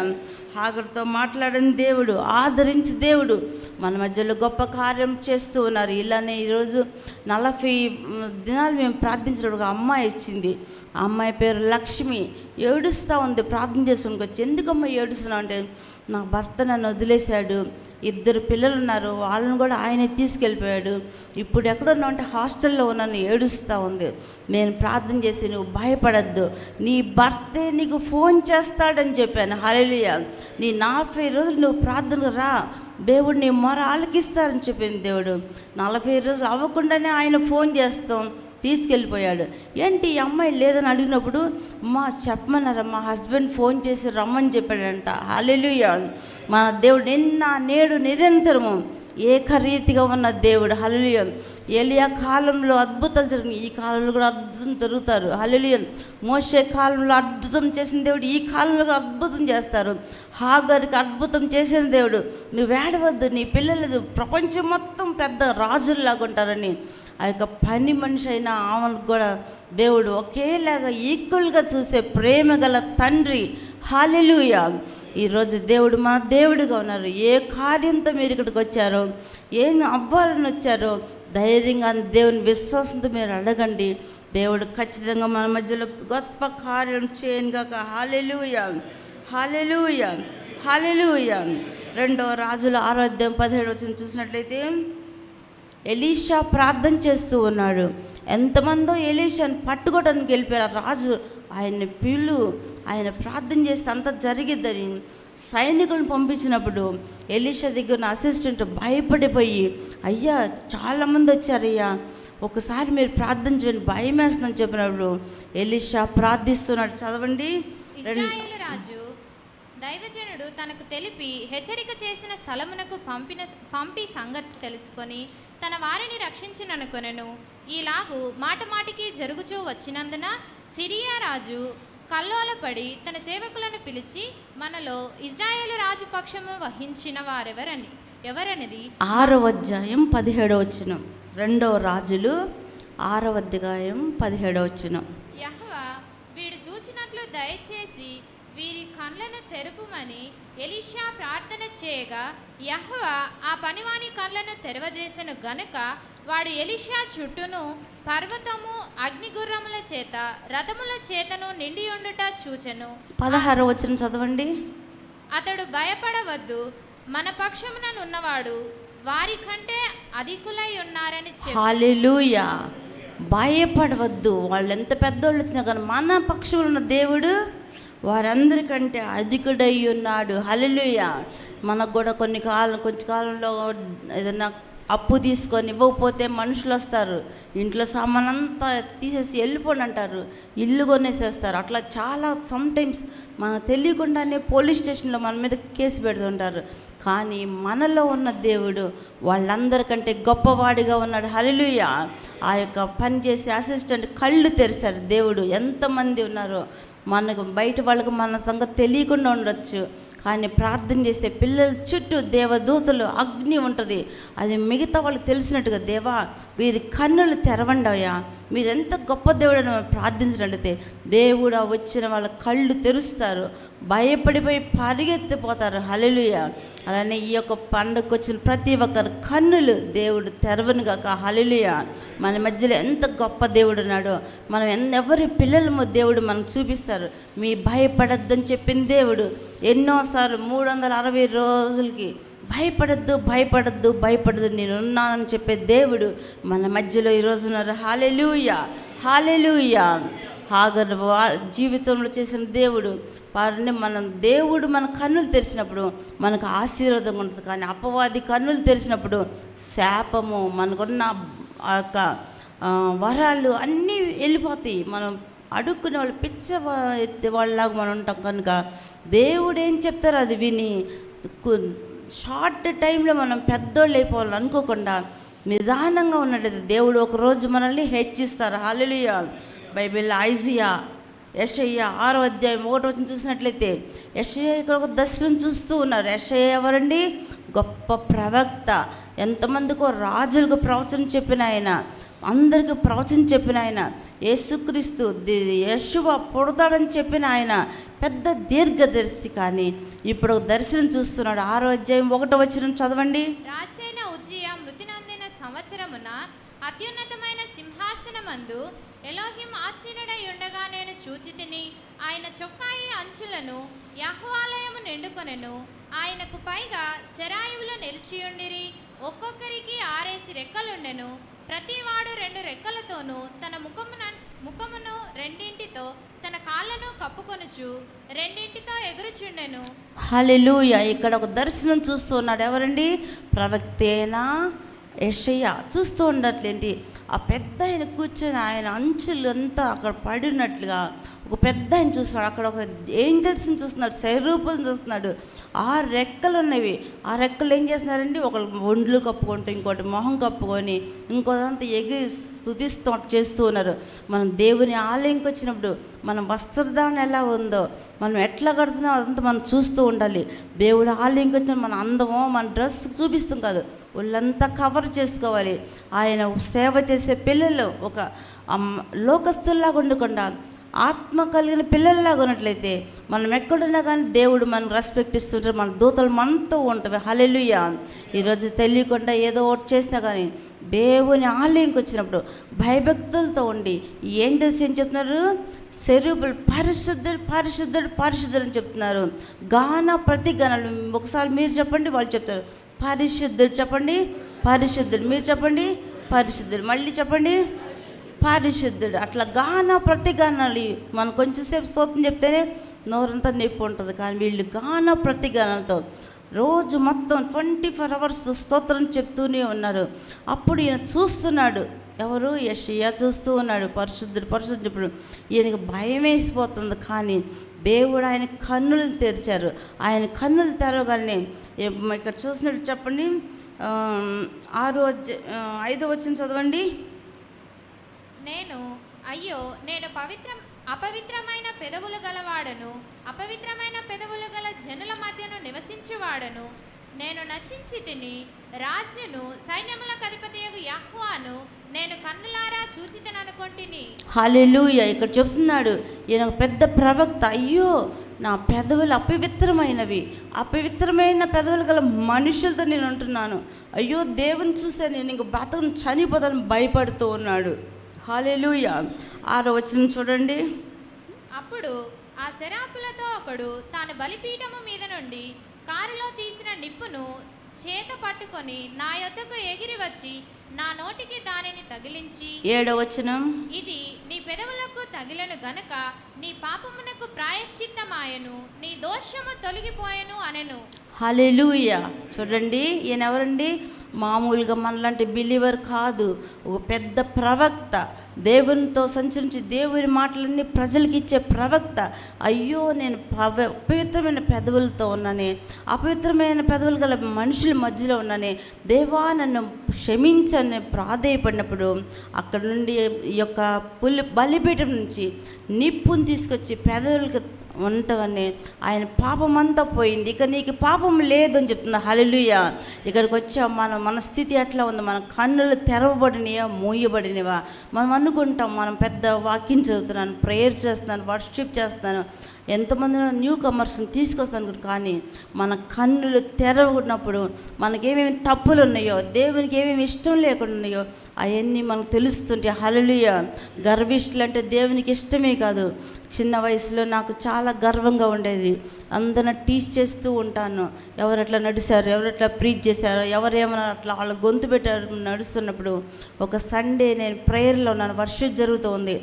హాగరుతో మాట్లాడిన దేవుడు, ఆదరించి దేవుడు మన మధ్యలో గొప్ప కార్యం చేస్తూ ఉన్నారు. ఇలానే ఈరోజు 40 దినాలు మేము ప్రార్థించినప్పుడు ఒక అమ్మాయి వచ్చింది. ఆ అమ్మాయి పేరు లక్ష్మి. ఏడుస్తూ ఉంది. ప్రార్థన చేసుకుని వచ్చి, ఎందుకమ్మా ఏడుస్తున్నావు అంటే, నా భర్త నన్ను వదిలేశాడు, 2 పిల్లలు ఉన్నారు, వాళ్ళని కూడా ఆయనే తీసుకెళ్ళిపోయాడు, ఇప్పుడు ఎక్కడున్నావు అంటే హాస్టల్లో ఉన్నాను, ఏడుస్తూ ఉంది. నేను ప్రార్థన చేసి నువ్వు భయపడద్దు, నీ భర్తే నీకు ఫోన్ చేస్తాడని చెప్పాను. హల్లెలూయా. నీ 40 రోజులు నువ్వు ప్రార్థనకు రా, దేవుడు నీ మొర ఆలకిస్తారని చెప్పింది దేవుడు. 40 రోజులు అవ్వకుండానే ఆయన ఫోన్ చేస్తాం, తీసుకెళ్ళిపోయాడు. ఏంటి ఈ అమ్మాయి లేదని అడిగినప్పుడు, మా చెప్పమన్నారా, మా హస్బెండ్ ఫోన్ చేసి రమ్మని చెప్పాడంట. హల్లెలూయా. మన దేవుడు నిన్న నేడు నిరంతరము ఏకరీతిగా ఉన్న దేవుడు. హల్లెలూయా. ఎలియా కాలంలో అద్భుతాలు జరిగినాయి, ఈ కాలంలో కూడా అద్భుతం జరుగుతారు. హల్లెలూయా. మోషే కాలంలో అద్భుతం చేసిన దేవుడు ఈ కాలంలో కూడా అద్భుతం చేస్తారు. హాగర్కి అద్భుతం చేసిన దేవుడు. నువ్వు ఏడవద్దు, నీ పిల్లలు ప్రపంచం మొత్తం పెద్ద రాజుల్లాగా ఉంటారని ఆ యొక్క పని మనిషి అయినా ఆమెను కూడా దేవుడు ఒకేలాగా ఈక్వల్గా చూసే ప్రేమ గల తండ్రి. హల్లెలూయా. ఈరోజు దేవుడు మన దేవుడిగా ఉన్నారు. ఏ కార్యంతో మీరు ఇక్కడికి వచ్చారో, ఏం అవ్వాలని వచ్చారో ధైర్యంగా దేవుని విశ్వాసంతో మీరు అడగండి. దేవుడు ఖచ్చితంగా మన మధ్యలో గొప్ప కార్యం చేయనుగాక. హల్లెలూయా. హల్లెలూయా. హల్లెలూయా. 2 రాజుల 6:17 చూసినట్లయితే, ఎలీషా ప్రార్థన చేస్తూ ఉన్నాడు. ఎంతమందో ఎలీషాని పట్టుకోవడానికి వెళ్ళిపోయారు. రాజు ఆయన్ని ఆయన ప్రార్థన చేస్తే అంత జరిగిద్దని సైనికులను పంపించినప్పుడు ఎలీషా దగ్గర అసిస్టెంట్ భయపడిపోయి, అయ్యా చాలామంది వచ్చారయ్యా, ఒకసారి మీరు ప్రార్థన చేయండి, భయం వేస్తుందని చెప్పినప్పుడు ఎలీషా ప్రార్థిస్తున్నాడు. చదవండి.
ఇశ్రాయేలు రాజు దైవజనుడు తనకు తెలిపి హెచ్చరిక చేసిన స్థలమునకు పంపి సంగతి తెలుసుకొని తన వారిని రక్షించిననుకొనెను. ఈలాగు మాటమాటికి జరుగుచూ వచ్చినందున సిరియా రాజు కల్లోలపడి తన సేవకులను పిలిచి, మనలో ఇశ్రాయేలు రాజు పక్షము వహించిన ఎవరనేది
6:17 2 రాజులు 6:17
యెహోవా వీడు చూచినట్లు దయచేసి వీరి కళ్ళను తెరుపుమని ఎలీషా ప్రార్థన చేయగా, యెహోవా ఆ పనివాని కళ్ళను తెరవజేసెను గనుక వాడు ఎలీషా చుట్టూను పర్వతము అగ్నిగుర్రముల చేత రథముల చేతను నిండి ఉండుట చూచెను.
16 చదవండి.
అతడు భయపడవద్దు, మన పక్షముననున్నవాడు వారి కంటే అధికులై ఉన్నారని చెప్పి.
హల్లెలూయా. భయపడవద్దు, వాళ్ళు ఎంత పెద్దోళ్ళు వచ్చినా కానీ మన పక్షంలో ఉన్న దేవుడు వారందరికంటే అధికుడై ఉన్నాడు. హల్లెలూయా. మనకు కూడా కొంచెం కాలంలో ఏదైనా అప్పు తీసుకొని ఇవ్వకపోతే మనుషులు వస్తారు, ఇంట్లో సామాన్ అంతా తీసేసి వెళ్ళిపోండి అంటారు, ఇల్లు కొనేసేస్తారు. అట్లా చాలా సమ్టైమ్స్ మనకు తెలియకుండానే పోలీస్ స్టేషన్లో మన మీద కేసు పెడుతుంటారు. కానీ మనలో ఉన్న దేవుడు వాళ్ళందరికంటే గొప్పవాడిగా ఉన్నాడు. హల్లెలూయా. ఆ యొక్క పని చేసే అసిస్టెంట్ కళ్ళు తెరిచారు దేవుడు. ఎంతమంది ఉన్నారో మనకు బయట వాళ్ళకి మన సంగతి తెలియకుండా ఉండొచ్చు, కానీ ప్రార్థన చేసే పిల్లల చుట్టూ దేవదూతలు అగ్ని ఉంటుంది. అది మిగతా వాళ్ళకి తెలిసినట్టుగా, దేవా వీరి కన్నులు తెరవండయ్యా, మీరు ఎంత గొప్ప దేవుడు అని ప్రార్థించినట్లయితే దేవుడు వచ్చిన వాళ్ళ కళ్ళు తెరుస్తారు, భయపడిపోయి పరిగెత్తిపోతారు. హల్లెలూయా. అలానే ఈ యొక్క పండుగకు వచ్చిన ప్రతి ఒక్కరు కన్నులు దేవుడు తెరవను గాక. హల్లెలూయా. మన మధ్యలో ఎంత గొప్ప దేవుడు ఉన్నాడో మనం ఎవరి పిల్లలమో దేవుడు మనకు చూపిస్తారు. మీ భయపడద్దని చెప్పిన దేవుడు ఎన్నోసార్లు 360 రోజులకి భయపడద్దు భయపడద్దు భయపడద్దు నేనున్నానని చెప్పే దేవుడు మన మధ్యలో ఈరోజు ఉన్నారు. హల్లెలూయా. హల్లెలూయా. హాగర్ జీవితంలో చేసిన దేవుడు వారిని దేవుడు మన కన్నులు తెరిచినప్పుడు మనకు ఆశీర్వాదంగా ఉంటుంది. కానీ అపవాది కన్నులు తెరిచినప్పుడు శాపము, మనకున్న ఆ యొక్క వరాలు అన్నీ వెళ్ళిపోతాయి. మనం అడుక్కునే వాళ్ళు ఎత్తే వాళ్ళలాగా మనం ఉంటాం. కనుక దేవుడు ఏం చెప్తారో అది విని షార్ట్ టైంలో మనం పెద్దోళ్ళు అయిపోవాలి అనుకోకుండా నిదానంగా ఉన్నట్లయితే దేవుడు ఒకరోజు మనల్ని హెచ్చిస్తారు. హల్లెలూయా. బైబిల్ ఐజియా, యెషయా 6వ అధ్యాయం 1వ వచనం చూసినట్లయితే యెషయా ఇక్కడ ఒక దర్శనం చూస్తూ ఉన్నారు. యెషయా ఎవరండి? గొప్ప ప్రవక్త. ఎంతమందికో రాజులకు ప్రవచనం చెప్పిన ఆయన, అందరికీ ప్రవచనం చెప్పిన ఆయన, యేసుక్రీస్తు యెషువ పుడతాడని చెప్పిన ఆయన పెద్ద దీర్ఘదర్శి. కానీ ఇప్పుడు ఒక దర్శనం చూస్తున్నాడు. 6వ అధ్యాయం 1వ వచనం చదవండి.
రాజైన ఉజ్జియా మృతి నొందిన సంవత్సరమున అత్యున్నతమైన సింహాసనమందు ఎలోహిం ఆసీనుడై ఉండగా నేను చూచితిని. ఆయన చొక్కాయి అంచులను యెహోవాలయము నిండుకొనెను. ఆయనకు పైగా సెరాయువులు నిలిచియుండిరి. ఒక్కొక్కరికి 6 రెక్కలుండెను. ప్రతివాడు 2 రెక్కలతోనూ తన ముఖమును రెండింటితో తన కాళ్ళను కప్పుకొనుచు రెండింటితో ఎగురుచుండెను.
హల్లెలూయా. ఇక్కడ ఒక దర్శనం చూస్తూ ఉన్నాడు. ఎవరండి? ప్రవక్తేనా యెషయా. చూస్తూ ఉండట్లేంటి, ఆ పెద్ద ఆయన కూర్చొని ఆయన అంచులు అంతా అక్కడ పడినట్లుగా ఒక పెద్ద ఆయన చూస్తున్నాడు. అక్కడ ఒక ఏంజల్స్ని చూస్తున్నాడు, శరూపులను చూస్తున్నాడు. 6 రెక్కలు ఉన్నవి. ఆ రెక్కలు ఏం చేస్తున్నారండి? ఒకళ్ళు ఒండ్లు కప్పుకుంటూ, ఇంకోటి మొహం కప్పుకొని, ఇంకోదంతా ఎగిరి స్తుతిస్తూ చేస్తూ ఉన్నారు. మనం దేవుని ఆలయంకి వచ్చినప్పుడు మన వస్త్రధారణ ఎలా ఉందో, మనం ఎట్లా కడుతున్నామో అదంతా మనం చూస్తూ ఉండాలి. దేవుడు ఆలయంకి వచ్చిన మన అందమో మన డ్రెస్ చూపిస్తాం కాదు, వాళ్ళంతా కవర్ చేసుకోవాలి. ఆయన సేవ చేసే పిల్లలు ఒక లోకస్తుల్లాగా ఉండకుండా ఆత్మ కలిగిన పిల్లల్లాగా ఉన్నట్లయితే మనం ఎక్కడున్నా కానీ దేవుడు మనకు రెస్పెక్ట్ ఇస్తుంటారు. మన దూతలు మనతో ఉంటాయి. హల్లెలూయా. ఈరోజు తెలియకుండా ఏదో ఒకటి చేసినా కానీ దేవుని ఆలయంకి వచ్చినప్పుడు భయభక్తులతో ఉండి ఈ ఏంజల్స్ ఏం చెప్తున్నారు? సెరూబులు పరిశుద్ధుడు పరిశుద్ధుడు పరిశుద్ధుడు అని చెప్తున్నారు. గాన ప్రతి గానాలు ఒకసారి మీరు చెప్పండి, వాళ్ళు చెప్తారు పరిశుద్ధుడు. చెప్పండి పరిశుద్ధుడు. మీరు చెప్పండి పరిశుద్ధుడు. మళ్ళీ చెప్పండి పరిశుద్ధుడు. అట్లా గాన ప్రతి గానాలు మనం కొంచెంసేపు స్తోత్రం చెప్తేనే నోరంతా నొప్పి ఉంటుంది. కానీ వీళ్ళు గాన ప్రతి గానాలతో రోజు మొత్తం 24 hours స్తోత్రం చెప్తూనే ఉన్నారు. అప్పుడు ఈయన చూస్తున్నాడు. ఎవరు? యెషయా చూస్తూ ఉన్నాడు. పరిశుద్ధుడు పరిశుద్ధుడు. ఇప్పుడు ఈయనకి భయం వేసిపోతుంది. కానీ దేవుడు ఆయన కన్నులు తెరిచారు. ఆయన కన్నులు తెరవగానే ఇక్కడ చూసినట్టు చెప్పండి. 5వ వచనం చదవండి.
నేను అపవిత్రమైన పెదవులు గలవాడను, అపవిత్రమైన పెదవులు గల జనుల మధ్యను నివసించువాడను. నేను నశించి తిని రాజును సైన్యములకు అధిపతియగు యెహోవాను నేను కన్నులారా చూచితిననుకొంటిని.
హల్లెలూయా. ఇక్కడ చెప్తున్నాడు ఈయన పెద్ద ప్రవక్త. అయ్యో నా పెదవులు అపవిత్రమైనవి, అపవిత్రమైన పెదవులు గల మనుషులతో నేను ఉంటున్నాను. అయ్యో దేవుని చూసే నేను ఇంక బ్రతకను, చనిపోతాను భయపడుతూ ఉన్నాడు. హల్లెలూయా. 6వ వచనం చూడండి.
అప్పుడు ఆ శరాపులతో ఒకడు తాను బలిపీఠము మీద నుండి కారులో తీసిన నిప్పును చేత పట్టుకొని నా యొద్దకు ఎగిరి వచ్చి నా నోటికి దానిని తగిలించి
7వ వచనం.
ఇది నీ పెదవులకు కన్నులకు తగిలెను గనుక నీ పాపమునకు ప్రాయశ్చిత్తమాయెను, నీ దోషము తొలగిపోయెను అనెను.
హల్లెలూయా. చూడండి, ఈయన ఎవరండి? మామూలుగా మనలాంటి బిలీవర్ కాదు, ఒక పెద్ద ప్రవక్త, దేవునితో సంచరించి దేవుని మాటలన్నీ ప్రజలకి ఇచ్చే ప్రవక్త. అయ్యో, నేను అపవిత్రమైన పెదవులతో ఉన్నానే, అపవిత్రమైన పెదవులు గల మనుషుల మధ్యలో ఉన్నానే, దేవా నన్ను క్షమించని ప్రాధేయపడినప్పుడు అక్కడ నుండి ఈ యొక్క బలిపీఠం నుంచి నిప్పుని తీసుకొచ్చి పెదవులకు ఉండవని ఆయన పాపమంతా పోయింది, ఇక నీకు పాపం లేదు అని చెప్తుంది. హల్లెలూయా. ఇక్కడికి వచ్చాం, మన స్థితి ఎట్లా ఉంది? మన కన్నులు తెరవబడినవా, మూయబడినవా? మనం అనుకుంటాం మనం పెద్ద వాక్యం చదువుతున్నాను, ప్రేయర్ చేస్తున్నాను, వర్షిప్ చేస్తున్నాను, ఎంతమంది న్యూ కమర్స్ని తీసుకొస్తాను, కానీ మన కన్నులు తెరవనప్పుడు మనకేమేమి తప్పులు ఉన్నాయో, దేవునికి ఏమేమి ఇష్టం లేకుండా ఉన్నాయో అవన్నీ మనకు తెలుస్తుంటే. హల్లెలూయా. గర్విష్ఠులు అంటే దేవునికి ఇష్టమే కాదు. చిన్న వయసులో నాకు చాలా గర్వంగా ఉండేది, అందరిని టీచ్ చేస్తూ ఉంటాను. ఎవరెట్లా నడిచారు, ఎవరెట్లా ప్రీచ్ చేశారో, ఎవరేమన్నా అట్లా వాళ్ళ గొంతు పెట్టారు నడుస్తున్నప్పుడు. ఒక సండే నేను ప్రేయర్లో ఉన్నాను, వర్షిప్ జరుగుతూ ఉంది.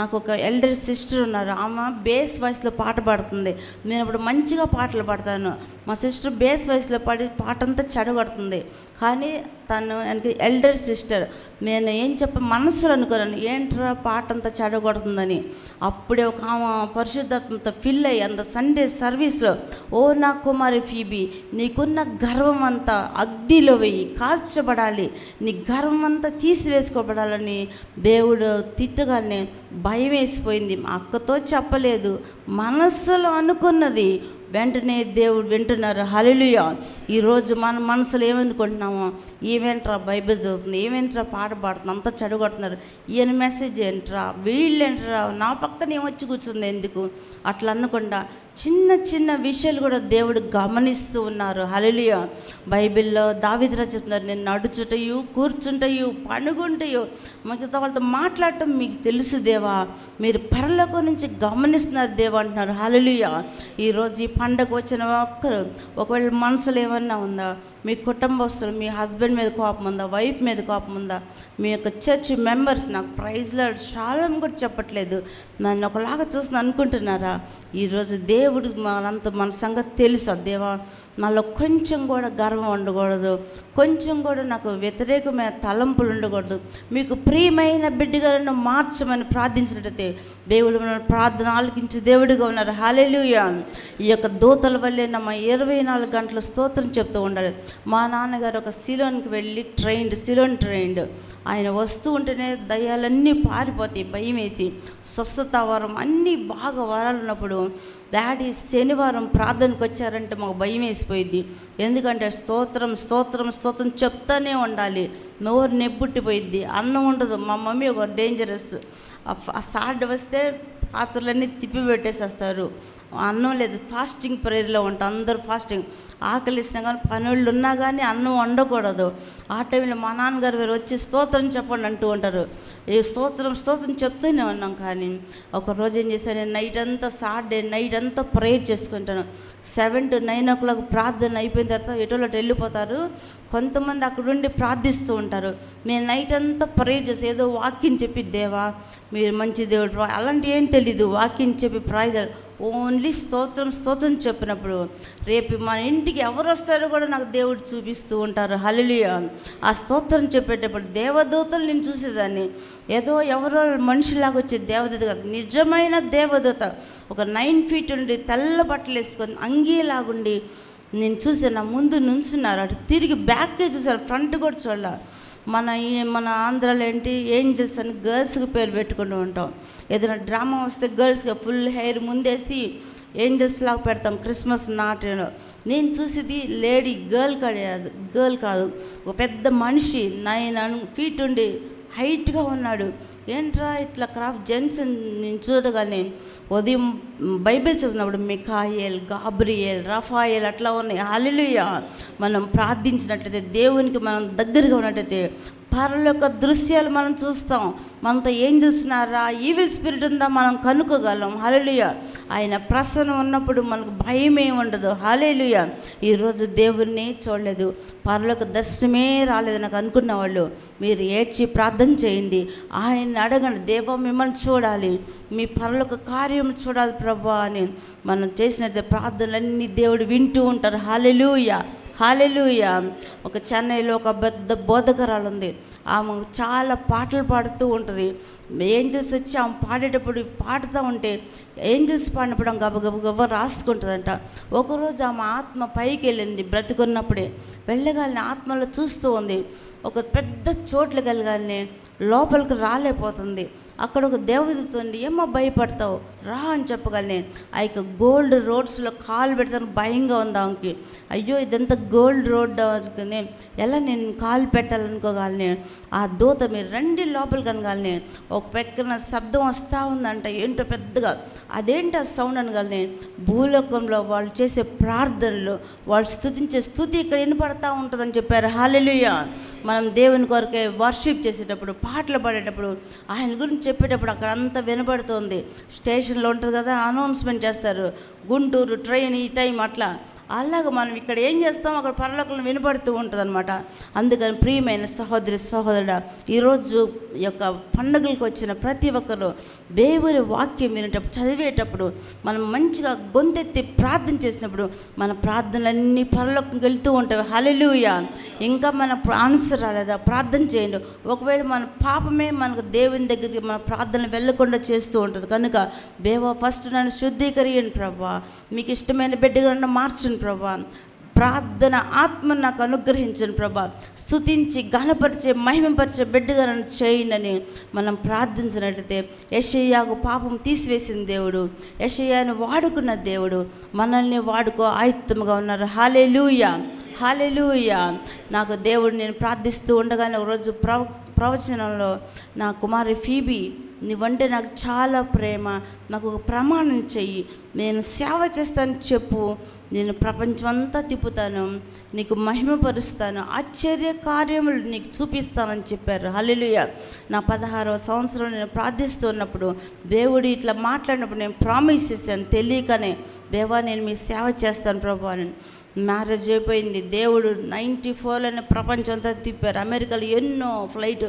నాకు ఒక ఎల్డర్ సిస్టర్ ఉన్నారు, ఆమె బేస్ వాయిస్లో పాట పాడుతుంది. నేను అప్పుడు మంచిగా పాటలు పాడతాను. మా సిస్టర్ బేస్ వాయిస్లో పాడి పాటంతా చెడగొడుతుంది, కానీ తను ఎల్డర్ సిస్టర్. నేను ఏం మనసులో అనుకున్నాను, ఏంట్రా పాట అంతా చెడగొడుతుందని. అప్పుడే ఒక ఆమె పరిశుద్ధాత్మతో ఫిల్ అయ్యి అంత సండే సర్వీస్లో, ఓ నా కుమారి ఫీబీ, నీకున్న గర్వం అంతా అగ్నిలో వెయ్యి కాల్చబడాలి, నీ గర్వం అంతా తీసివేసుకోబడాలని దేవుడు తిట్టగానే భయం వేసిపోయింది. మా అక్కతో చెప్పలేదు, మనస్సులో అనుకున్నది వెంటనే దేవుడు వింటున్నారు. హల్లెలూయా. ఈరోజు మన మనసులో ఏమనుకుంటున్నామో, ఏమేంట్రా బైబిల్ చదువుతుంది, ఏమేంట్రా పాట పాడుతుంది, అంతా చెడగొడుతున్నారు, ఈయన మెసేజ్ ఏంట్రా, వీళ్ళేంట్రా, నా పక్కన ఏమొచ్చి కూర్చుంది ఎందుకు, అట్లా అనకుండా చిన్న చిన్న విషయాలు కూడా దేవుడు గమనిస్తూ ఉన్నారు. హల్లెలూయా. బైబిల్లో దావీదు రాజు చెప్తున్నారు, నేను నడుచుటయు, కూర్చుంటయు, పనుగుంటయు, మిగతా వాళ్ళతో మాట్లాడటం మీకు తెలుసు దేవా, మీరు పరలోకం నుంచి గమనిస్తున్నారు దేవా అంటున్నారు. హల్లెలూయా. ఈరోజు ఈ పండగ వచ్చిన ఒక్కరు ఒకవేళ మనసులో ఏమన్నా ఉందా, మీ కుటుంబస్తులు, మీ హస్బెండ్ మీద కోపం ఉందా, వైఫ్ మీద కోపం ఉందా, మీ యొక్క చర్చ్ మెంబర్స్ నాకు ప్రైజ్లో చాలా కూడా చెప్పట్లేదు, నన్ను ఒకలాగా చూస్తుంది అనుకుంటున్నారా? ఈరోజు దేవుడు మన సంగతి తెలుసా? దేవా, నాలో కొంచెం కూడా గర్వం ఉండకూడదు, కొంచెం కూడా నాకు వ్యతిరేకమైన తలంపులు ఉండకూడదు, మీకు ప్రియమైన బిడ్డలను మార్చమని ప్రార్థించినట్టయితే దేవుడు మన ప్రార్థన ఆలకించే దేవుడిగా ఉన్నారు. హల్లెలూయా. ఈ యొక్క దూతల వల్లే మా 24 గంటల స్తోత్రం చెప్తూ ఉండాలి. మా నాన్నగారు ఒక సిలోన్కి వెళ్ళి సిలోన్ ట్రైన్డ్. ఆయన వస్తూ ఉంటేనే దయ్యాలన్నీ పారిపోతాయి, భయం వేసి. స్వస్థత వరం అన్నీ బాగా వరాలు ఉన్నప్పుడు డాడీ శనివారం ప్రార్థనకు వచ్చారంటే మాకు భయం వేసిపోయింది. ఎందుకంటే స్తోత్రం స్తోత్రం స్తోత్రం చెప్తానే ఉండాలి, నోరు నెబ్బుట్టిపోయిద్ది, అన్నం ఉండదు. మా మమ్మీ ఒక డేంజరస్, ఆ సాడ్ వస్తే పాత్రలన్నీ తిప్పి పెట్టేసేస్తారు, అన్నం లేదు. ఫాస్టింగ్ ప్రేయర్లో ఉంటాం, అందరూ ఫాస్టింగ్. ఆకలిసినా కానీ పనులు ఉన్నా కానీ అన్నం వండకూడదు. ఆ టైంలో మా నాన్నగారు వేరు వచ్చి స్తోత్రం చెప్పండి అంటూ ఉంటారు. ఈ స్తోత్రం స్తోత్రం చెప్తూనే ఉన్నాం. కానీ ఒకరోజు ఏం చేశాను, నేను నైట్ అంతా సాటర్డే నైట్ అంతా ప్రేయర్ చేసుకుంటాను. 7 to 9 o'clock ప్రార్థన అయిపోయిన తర్వాత ఎటోలో వెళ్ళిపోతారు, కొంతమంది అక్కడుండి ప్రార్థిస్తూ ఉంటారు. నేను నైట్ అంతా ప్రేయర్ చేసి ఏదో వాక్యం చెప్పి, దేవా మీరు మంచి దేవుడు, అలాంటి ఏం తెలీదు, వాక్యం చెప్పి ప్రార్థన ఓన్లీ స్తోత్రం స్తోత్రం చెప్పినప్పుడు రేపు మన ఇంటికి ఎవరు వస్తారో కూడా నాకు దేవుడు చూపిస్తూ ఉంటారు. హల్లెలూయా. ఆ స్తోత్రం చెప్పేటప్పుడు దేవదూతలు నేను చూసేదాన్ని, ఏదో ఎవరో మనిషిలాగా వచ్చే దేవదూత కాదు, నిజమైన దేవదూత. ఒక 9 feet ఉండి తెల్ల బట్టలు వేసుకొని అంగీలాగుండి నేను చూసాను. నా ముందు నుంచున్నారు, అటు తిరిగి బ్యాక్కే చూసాను, ఫ్రంట్ కూడా చూడాల. మన ఆంధ్రాలో ఏంటి, ఏంజల్స్ అని గర్ల్స్కి పేరు పెట్టుకుంటూ ఉంటాం. ఏదైనా డ్రామా వస్తే గర్ల్స్గా ఫుల్ హెయిర్ ముందేసి ఏంజల్స్ లాగా పెడతాం క్రిస్మస్ నాటిలో. నేను చూసేది లేడీ, గర్ల్ కాదు, ఒక పెద్ద మనిషి 9 feet ఉండి హైట్గా ఉన్నాడు. ఏంట్రా ఇట్లా క్రాఫ్ట్ జెంట్స్ నేను చూడగానే ఉదయం బైబిల్ చదివినప్పుడు మిఖాయేల్, గాబ్రియేల్, రఫాయేల్ అట్లా ఉన్నాయి. హల్లెలూయా. మనం ప్రార్థించినట్లయితే, దేవునికి మనం దగ్గరగా ఉన్నట్టయితే పరలోక దృశ్యాలు మనం చూస్తాం. మనతో ఏంజెల్స్ ఉన్నారా, ఈవిల్ స్పిరిట్ ఉందా మనం కనుక్కోగలం. హల్లెలూయా. ఆయన ప్రసన్నం ఉన్నప్పుడు మనకు భయం ఏమి ఉండదు. హల్లెలూయా. ఈరోజు దేవుణ్ణి చూడలేదు, పరలోక దర్శనమే రాలేదు నాకు అనుకున్న వాళ్ళు, మీరు ఏడ్చి ప్రార్థన చేయండి. ఆయన్ని అడగండి, దేవా మిమ్మల్ని చూడాలి, మీ పరలోక కార్యం చూడాలి ప్రభా అని. మనం చేసిన ప్రార్థనలన్నీ దేవుడు వింటూ ఉంటారు. హల్లెలూయా. హల్లెలూయా. ఒక చెన్నైలో ఒక పెద్ద బోధకరాలు ఉంది. ఆమె చాలా పాటలు పాడుతూ ఉంటుంది. ఏంజల్స్ వచ్చి ఆమె పాడేటప్పుడు పాడుతూ ఉంటే ఏంజల్స్ పాడినప్పుడు ఆమె గబ రాసుకుంటుందంట. ఒకరోజు ఆమె ఆత్మ పైకి వెళ్ళింది, బ్రతుకున్నప్పుడే వెళ్ళగానే ఆత్మలో చూస్తూ ఉంది. ఒక పెద్ద చోట్లకి వెళ్ళగానే లోపలికి రాలేకపోతుంది. అక్కడ ఒక దేవదూత ఉంది, ఏమో భయపడతావు రా అని చెప్పగానే ఆ యొక్క గోల్డ్ రోడ్స్లో కాలు పెడతాను భయంగా ఉంది ఆమెకి. అయ్యో ఇదంతా గోల్డ్ రోడ్ అనుకుని ఎలా నేను కాలు పెట్టాలనుకోగానే ఆ దూత మీరు రండి లోపలికి అనగానే ఒక పక్కన శబ్దం వస్తూ ఉందంట, ఏంటో పెద్దగా. అదేంటి ఆ సౌండ్ అనగానే భూలోకంలో వాళ్ళు చేసే ప్రార్థనలు, వాళ్ళు స్తుతించే స్తుతి ఇక్కడ వినపడతా ఉంటుందని చెప్పారు. హల్లెలూయా. మనం దేవుని కొరకే వర్షిప్ చేసేటప్పుడు, పాటలు పాడేటప్పుడు, ఆయన గురించి చెప్పేటప్పుడు అక్కడ అంతా వినపడుతుంది. స్టేషన్లో ఉంటుంది కదా, అనౌన్స్మెంట్ చేస్తారు, గుంటూరు ట్రైన్ ఈ టైం అట్లా. అలాగ మనం ఇక్కడ ఏం చేస్తాం, అక్కడ పరలోకంలో వినపడుతూ ఉంటుంది అనమాట. అందుకని ప్రియమైన సహోదరి సహోదరుడా, ఈరోజు ఈ యొక్క పండుగలకు వచ్చిన ప్రతి ఒక్కరు దేవుని వాక్యం వినేటప్పుడు, చదివేటప్పుడు మనం మంచిగా గొంతెత్తి ప్రార్థన చేసినప్పుడు మన ప్రార్థనలన్నీ పరలోకంకి వెళ్తూ ఉంటాయి. హల్లెలూయా. ఇంకా మన ఆన్సర్ రాలేదా, ప్రార్థన చేయండి. ఒకవేళ మన పాపమే మనకు దేవుని దగ్గరికి మన ప్రార్థనలు వెళ్ళకుండా చేస్తూ ఉంటుంది. కనుక దేవా ఫస్ట్ నన్ను శుద్ధీకరియండి ప్రభా, మీకు ఇష్టమైన బిడ్డగా నన్ను మార్చండి ప్రభా, ప్రార్థన ఆత్మ నాకు అనుగ్రహించండి ప్రభా, స్తుతించి ఘనపరిచే మహిమపరిచే బిడ్డగా నన్ను చేయండి మనం ప్రార్థించినట్లయితే యెషయాకు పాపం తీసివేసిన దేవుడు, యెషయాను వాడుకున్న దేవుడు మనల్ని వాడుకో ఆయుత్తముగా ఉన్నారు. హల్లెలూయా. హల్లెలూయా. నాకు దేవుడు, నేను ప్రార్థిస్తూ ఉండగానే ఒకరోజు ప్రవచనంలో నా కుమారి ఫీబీ, నీవంటే నాకు చాలా ప్రేమ, నాకు ఒక ప్రమాణం చెయ్యి, నేను సేవ చేస్తాను చెప్పు, నేను ప్రపంచం అంతా తిప్పుతాను, నీకు మహిమపరుస్తాను, ఆశ్చర్య కార్యములు నీకు చూపిస్తానని చెప్పారు. హల్లెలూయా. నా 16వ సంవత్సరం నేను ప్రార్థిస్తున్నప్పుడు దేవుడు ఇట్లా మాట్లాడినప్పుడు నేను ప్రామిస్ చేశాను తెలియకనే, దేవా నేను మీ సేవ చేస్తాను ప్రభు అని. మ్యారేజ్ అయిపోయింది. దేవుడు 94లోనే ప్రపంచం అంతా తిప్పారు. అమెరికాలో ఎన్నో ఫ్లైట్,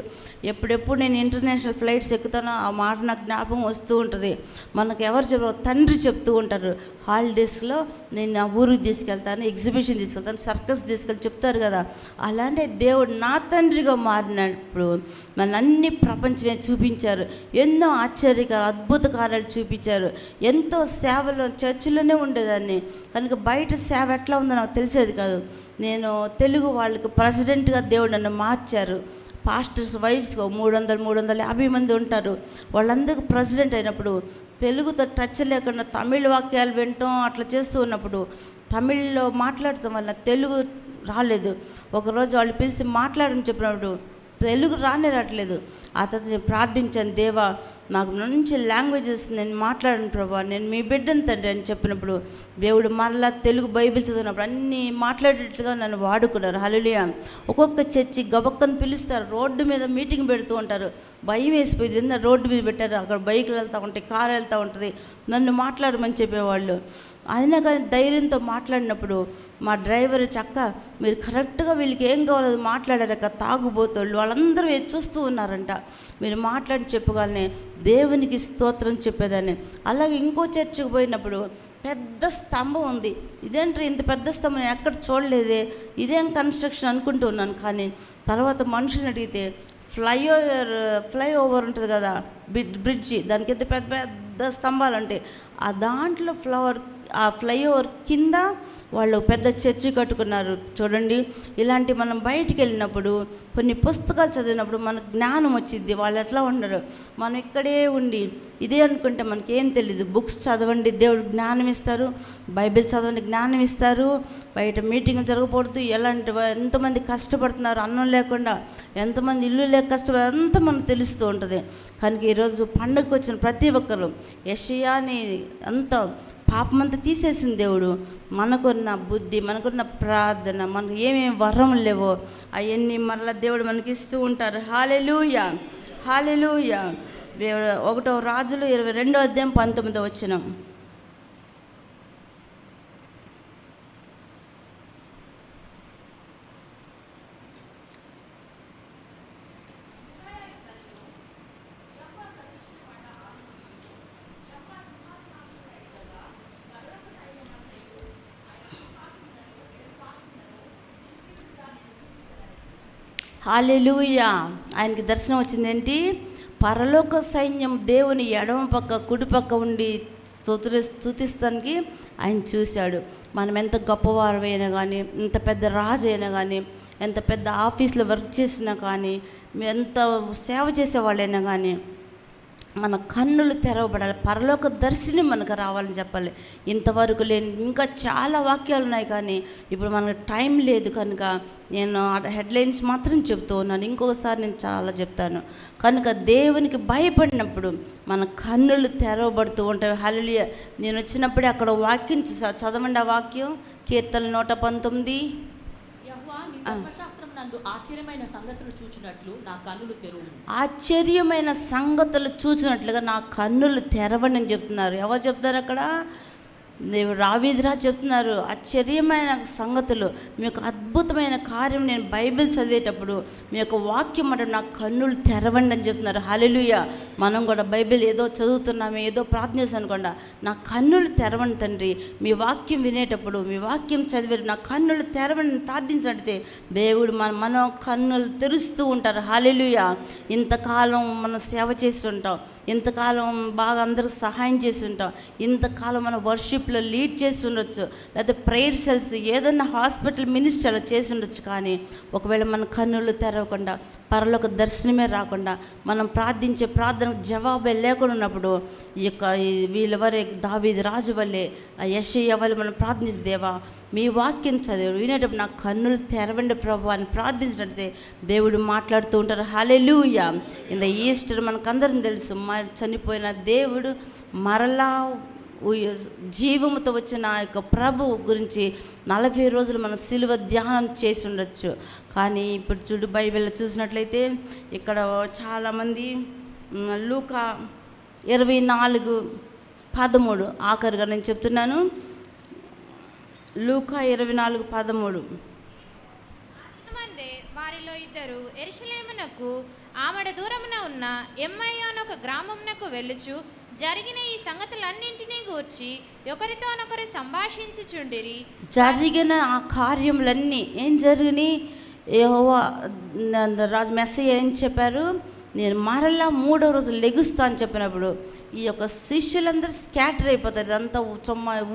ఎప్పుడెప్పుడు నేను ఇంటర్నేషనల్ ఫ్లైట్స్ ఎక్కుతానో ఆ మాట నాకు జ్ఞాపకం వస్తూ ఉంటుంది. మనకు ఎవరు చెప్పారు, తండ్రి చెప్తూ ఉంటారు, హాలిడేస్లో నేను నా ఊరికి తీసుకెళ్తాను, ఎగ్జిబిషన్ తీసుకెళ్తాను, సర్కస్ తీసుకెళ్ళి చెప్తారు కదా. అలానే దేవుడు నా తండ్రిగా మారినప్పుడు మన అన్ని ప్రపంచమే చూపించారు. ఎన్నో ఆశ్చర్యకాలు అద్భుత కార్యాలు చూపించారు. ఎంతో సేవలో చర్చిలోనే ఉండేదాన్ని, కనుక బయట సేవ ఎట్లా ఉందో నాకు తెలిసేది కాదు. నేను తెలుగు వాళ్ళకి ప్రెసిడెంట్గా దేవుడు నన్ను మార్చారు. పాస్టర్స్ వైఫ్స్గా 350 మంది ఉంటారు. వాళ్ళందరికీ ప్రెసిడెంట్ అయినప్పుడు తెలుగుతో టచ్ లేకుండా తమిళ వాక్యాలు వినటం అట్లా చేస్తూ ఉన్నప్పుడు తమిళ్లో మాట్లాడటం వల్ల తెలుగు రాలేదు. ఒకరోజు వాళ్ళు పిలిచి మాట్లాడని చెప్పినప్పుడు తెలుగు రానేరట్లేదు. ఆ తర్వాత నేను ప్రార్థించాను, దేవా నాకు మంచి లాంగ్వేజెస్ నేను మాట్లాడను ప్రభా, నేను మీ బిడ్డను తండ్రి అని చెప్పినప్పుడు దేవుడు మరలా తెలుగు బైబిల్ చదివినప్పుడు అన్నీ మాట్లాడేట్టుగా నన్ను వాడుకున్నారు. హల్లెలూయా. ఒక్కొక్క చర్చి గబక్కను పిలుస్తారు, రోడ్డు మీద మీటింగ్ పెడుతూ ఉంటారు. భయం వేసిపోయింది, రోడ్డు మీద పెట్టారు, అక్కడ బైకులు వెళ్తూ ఉంటాయి, కారు వెళ్తూ ఉంటుంది, నన్ను మాట్లాడమని చెప్పేవాళ్ళు. అయినా కానీ ధైర్యంతో మాట్లాడినప్పుడు మా డ్రైవర్ చక్క మీరు కరెక్ట్గా వీళ్ళకి ఏం కావాలో మాట్లాడారక్క, తాగుబోతోళ్ళు వాళ్ళందరూ చూస్తూ ఉన్నారంట, మీరు మాట్లాడి చెప్పగానే దేవునికి స్తోత్రం చెప్పేదాన్ని. అలాగే ఇంకో చర్చికి పోయినప్పుడు పెద్ద స్తంభం ఉంది, ఇదేంటి ఇంత పెద్ద స్తంభం నేను ఎక్కడ చూడలేదే, ఇదేం కన్స్ట్రక్షన్ అనుకుంటూ ఉన్నాను. కానీ తర్వాత మనుషులను అడిగితే ఫ్లైఓవర్ ఉంటుంది కదా, బ్రిడ్జి, దానికి ఎంత పెద్ద పెద్ద స్తంభాలు అంటే ఆ దాంట్లో ఆ ఫ్లైఓవర్ కింద వాళ్ళు పెద్ద చర్చి కట్టుకున్నారు. చూడండి, ఇలాంటి మనం బయటికి వెళ్ళినప్పుడు కొన్ని పుస్తకాలు చదివినప్పుడు మనకు జ్ఞానం వచ్చింది. వాళ్ళు ఎట్లా ఉండరు, మనం ఇక్కడే ఉండి ఇదే అనుకుంటే మనకేం తెలీదు. బుక్స్ చదవండి, దేవుడు జ్ఞానం ఇస్తారు, బైబిల్ చదవండి జ్ఞానం ఇస్తారు. బయట మీటింగ్ జరగకూడదు, ఎంతమంది కష్టపడుతున్నారు అన్నం లేకుండా, ఎంతమంది ఇల్లు లేక కష్టపడి అంతా మనకు తెలుస్తూ ఉంటుంది. కనుక ఈరోజు పండుగకు వచ్చిన ప్రతి ఒక్కరు యెషయాని అంత పాపమంతా తీసేసిన దేవుడు మనకున్న బుద్ధి, మనకున్న ప్రార్థన, మనకు ఏమేమి వరం లేవో అవన్నీ మరలా దేవుడు మనకి ఇస్తూ ఉంటారు. హల్లెలూయా, హల్లెలూయా. 1 రాజులు 22:19. హల్లెలూయా. ఆయనకి దర్శనం వచ్చిందేంటి? పరలోక సైన్యం దేవుని ఎడమ పక్క కుడి పక్క ఉండి స్తుతిస్తానికి ఆయన చూశాడు. మనం ఎంత గొప్పవారమైనా కానీ, ఎంత పెద్ద రాజు అయినా కానీ, ఎంత పెద్ద ఆఫీస్లో వర్క్ చేసినా కానీ, ఎంత సేవ చేసేవాళ్ళైనా కానీ మన కన్నులు తెరవబడాలి. పరలోక దర్శనం మనకు రావాలని చెప్పాలి. ఇంతవరకు లేని ఇంకా చాలా వాక్యాలు ఉన్నాయి, కానీ ఇప్పుడు మనకు టైం లేదు కనుక నేను హెడ్లైన్స్ మాత్రం చెప్తూ ఉన్నాను. ఇంకొకసారి నేను చాలా చెప్తాను. కనుక దేవునికి భయపడినప్పుడు మన కన్నులు తెరవబడుతూ ఉంటాయి. హల్లెలూయా. నేను వచ్చినప్పుడే అక్కడ వాక్యం చదవండి. ఆ వాక్యం కీర్తన 119.
ఆశ్చర్యమైన సంగతులు చూచినట్లు నా కన్నులు తెరువు.
ఆశ్చర్యమైన సంగతులు చూసినట్లుగా నా కన్నులు తెరవండి అని చెప్తున్నారు. ఎవరు చెప్తారు అక్కడ? దావీదురాజు చెప్తున్నారు. ఆశ్చర్యమైన సంగతులు, మీ యొక్క అద్భుతమైన కార్యం నేను బైబిల్ చదివేటప్పుడు మీ యొక్క వాక్యం అంటే నా కన్నులు తెరవండి అని చెప్తున్నారు. హల్లెలూయా. మనం కూడా బైబిల్ ఏదో చదువుతున్నామే, ఏదో ప్రార్థన చేసి అనుకోండి, నా కన్నులు తెరవండి తండ్రి. మీ వాక్యం వినేటప్పుడు, మీ వాక్యం చదివే నా కన్నులు తెరవండి ప్రార్థించినట్టే దేవుడు మన కన్నులు తెరుస్తూ ఉంటారు. హల్లెలూయా. ఇంతకాలం మనం సేవ చేసి ఉంటాం, ఇంతకాలం బాగా అందరికి సహాయం చేసి ఉంటాం, ఇంతకాలం మన వర్షిప్లో లీడ్ చేసి ఉండొచ్చు, లేకపోతే ప్రేయర్ సెల్స్ ఏదైనా హాస్పిటల్ మినిస్టర్ చేసి ఉండొచ్చు. కానీ ఒకవేళ మన కన్నులు తెరవకుండా, పరలోక దర్శనమే రాకుండా, మనం ప్రార్థించే ప్రార్థనకు జవాబే లేకుండా ఉన్నప్పుడు వీళ్ళ వరే దావీదు రాజు వల్లే, యెషయా వల్లే మనం ప్రార్థించే దేవా మీ వాక్యం చదివాడు వినేటప్పుడు నా కన్నులు తెరవండి ప్రభు అని ప్రార్థించినట్టే దేవుడు మాట్లాడుతూ ఉంటారు. హల్లెలూయా. ఇంత ఈస్టర్ మనకందరం తెలుసు, చనిపోయిన దేవుడు మరలా జీవముతో వచ్చిన ఆ యొక్క ప్రభువు గురించి 40 రోజులు మనం సిలువ ధ్యానం చేసి ఉండొచ్చు. కానీ ఇప్పుడు చూడు, బైబిల్లో చూసినట్లయితే ఇక్కడ చాలామంది లూకా 24:13 ఆఖరిగా నేను చెప్తున్నాను. లూకా 24:13.
వారిలో ఇద్దరు యెరూషలేమునకు ఆమడ దూరమున ఉన్న ఎమ్మయ్య అనే ఒక గ్రామమునకు వెళ్ళుచు జరిగిన ఈ సంగతులన్నింటినీ గూర్చి ఒకరితోనొకరు సంభాషించుచుండిరి.
జరిగిన ఆ కార్యములన్నీ ఏం జరిగినాయి? యెహోవా మెస్సయ్య ఏం చెప్పారు? నేను మరలా 3వ రోజు లెగుస్తా అని చెప్పినప్పుడు ఈ యొక్క శిష్యులందరూ స్కాటర్ అయిపోతారు. ఇదంతా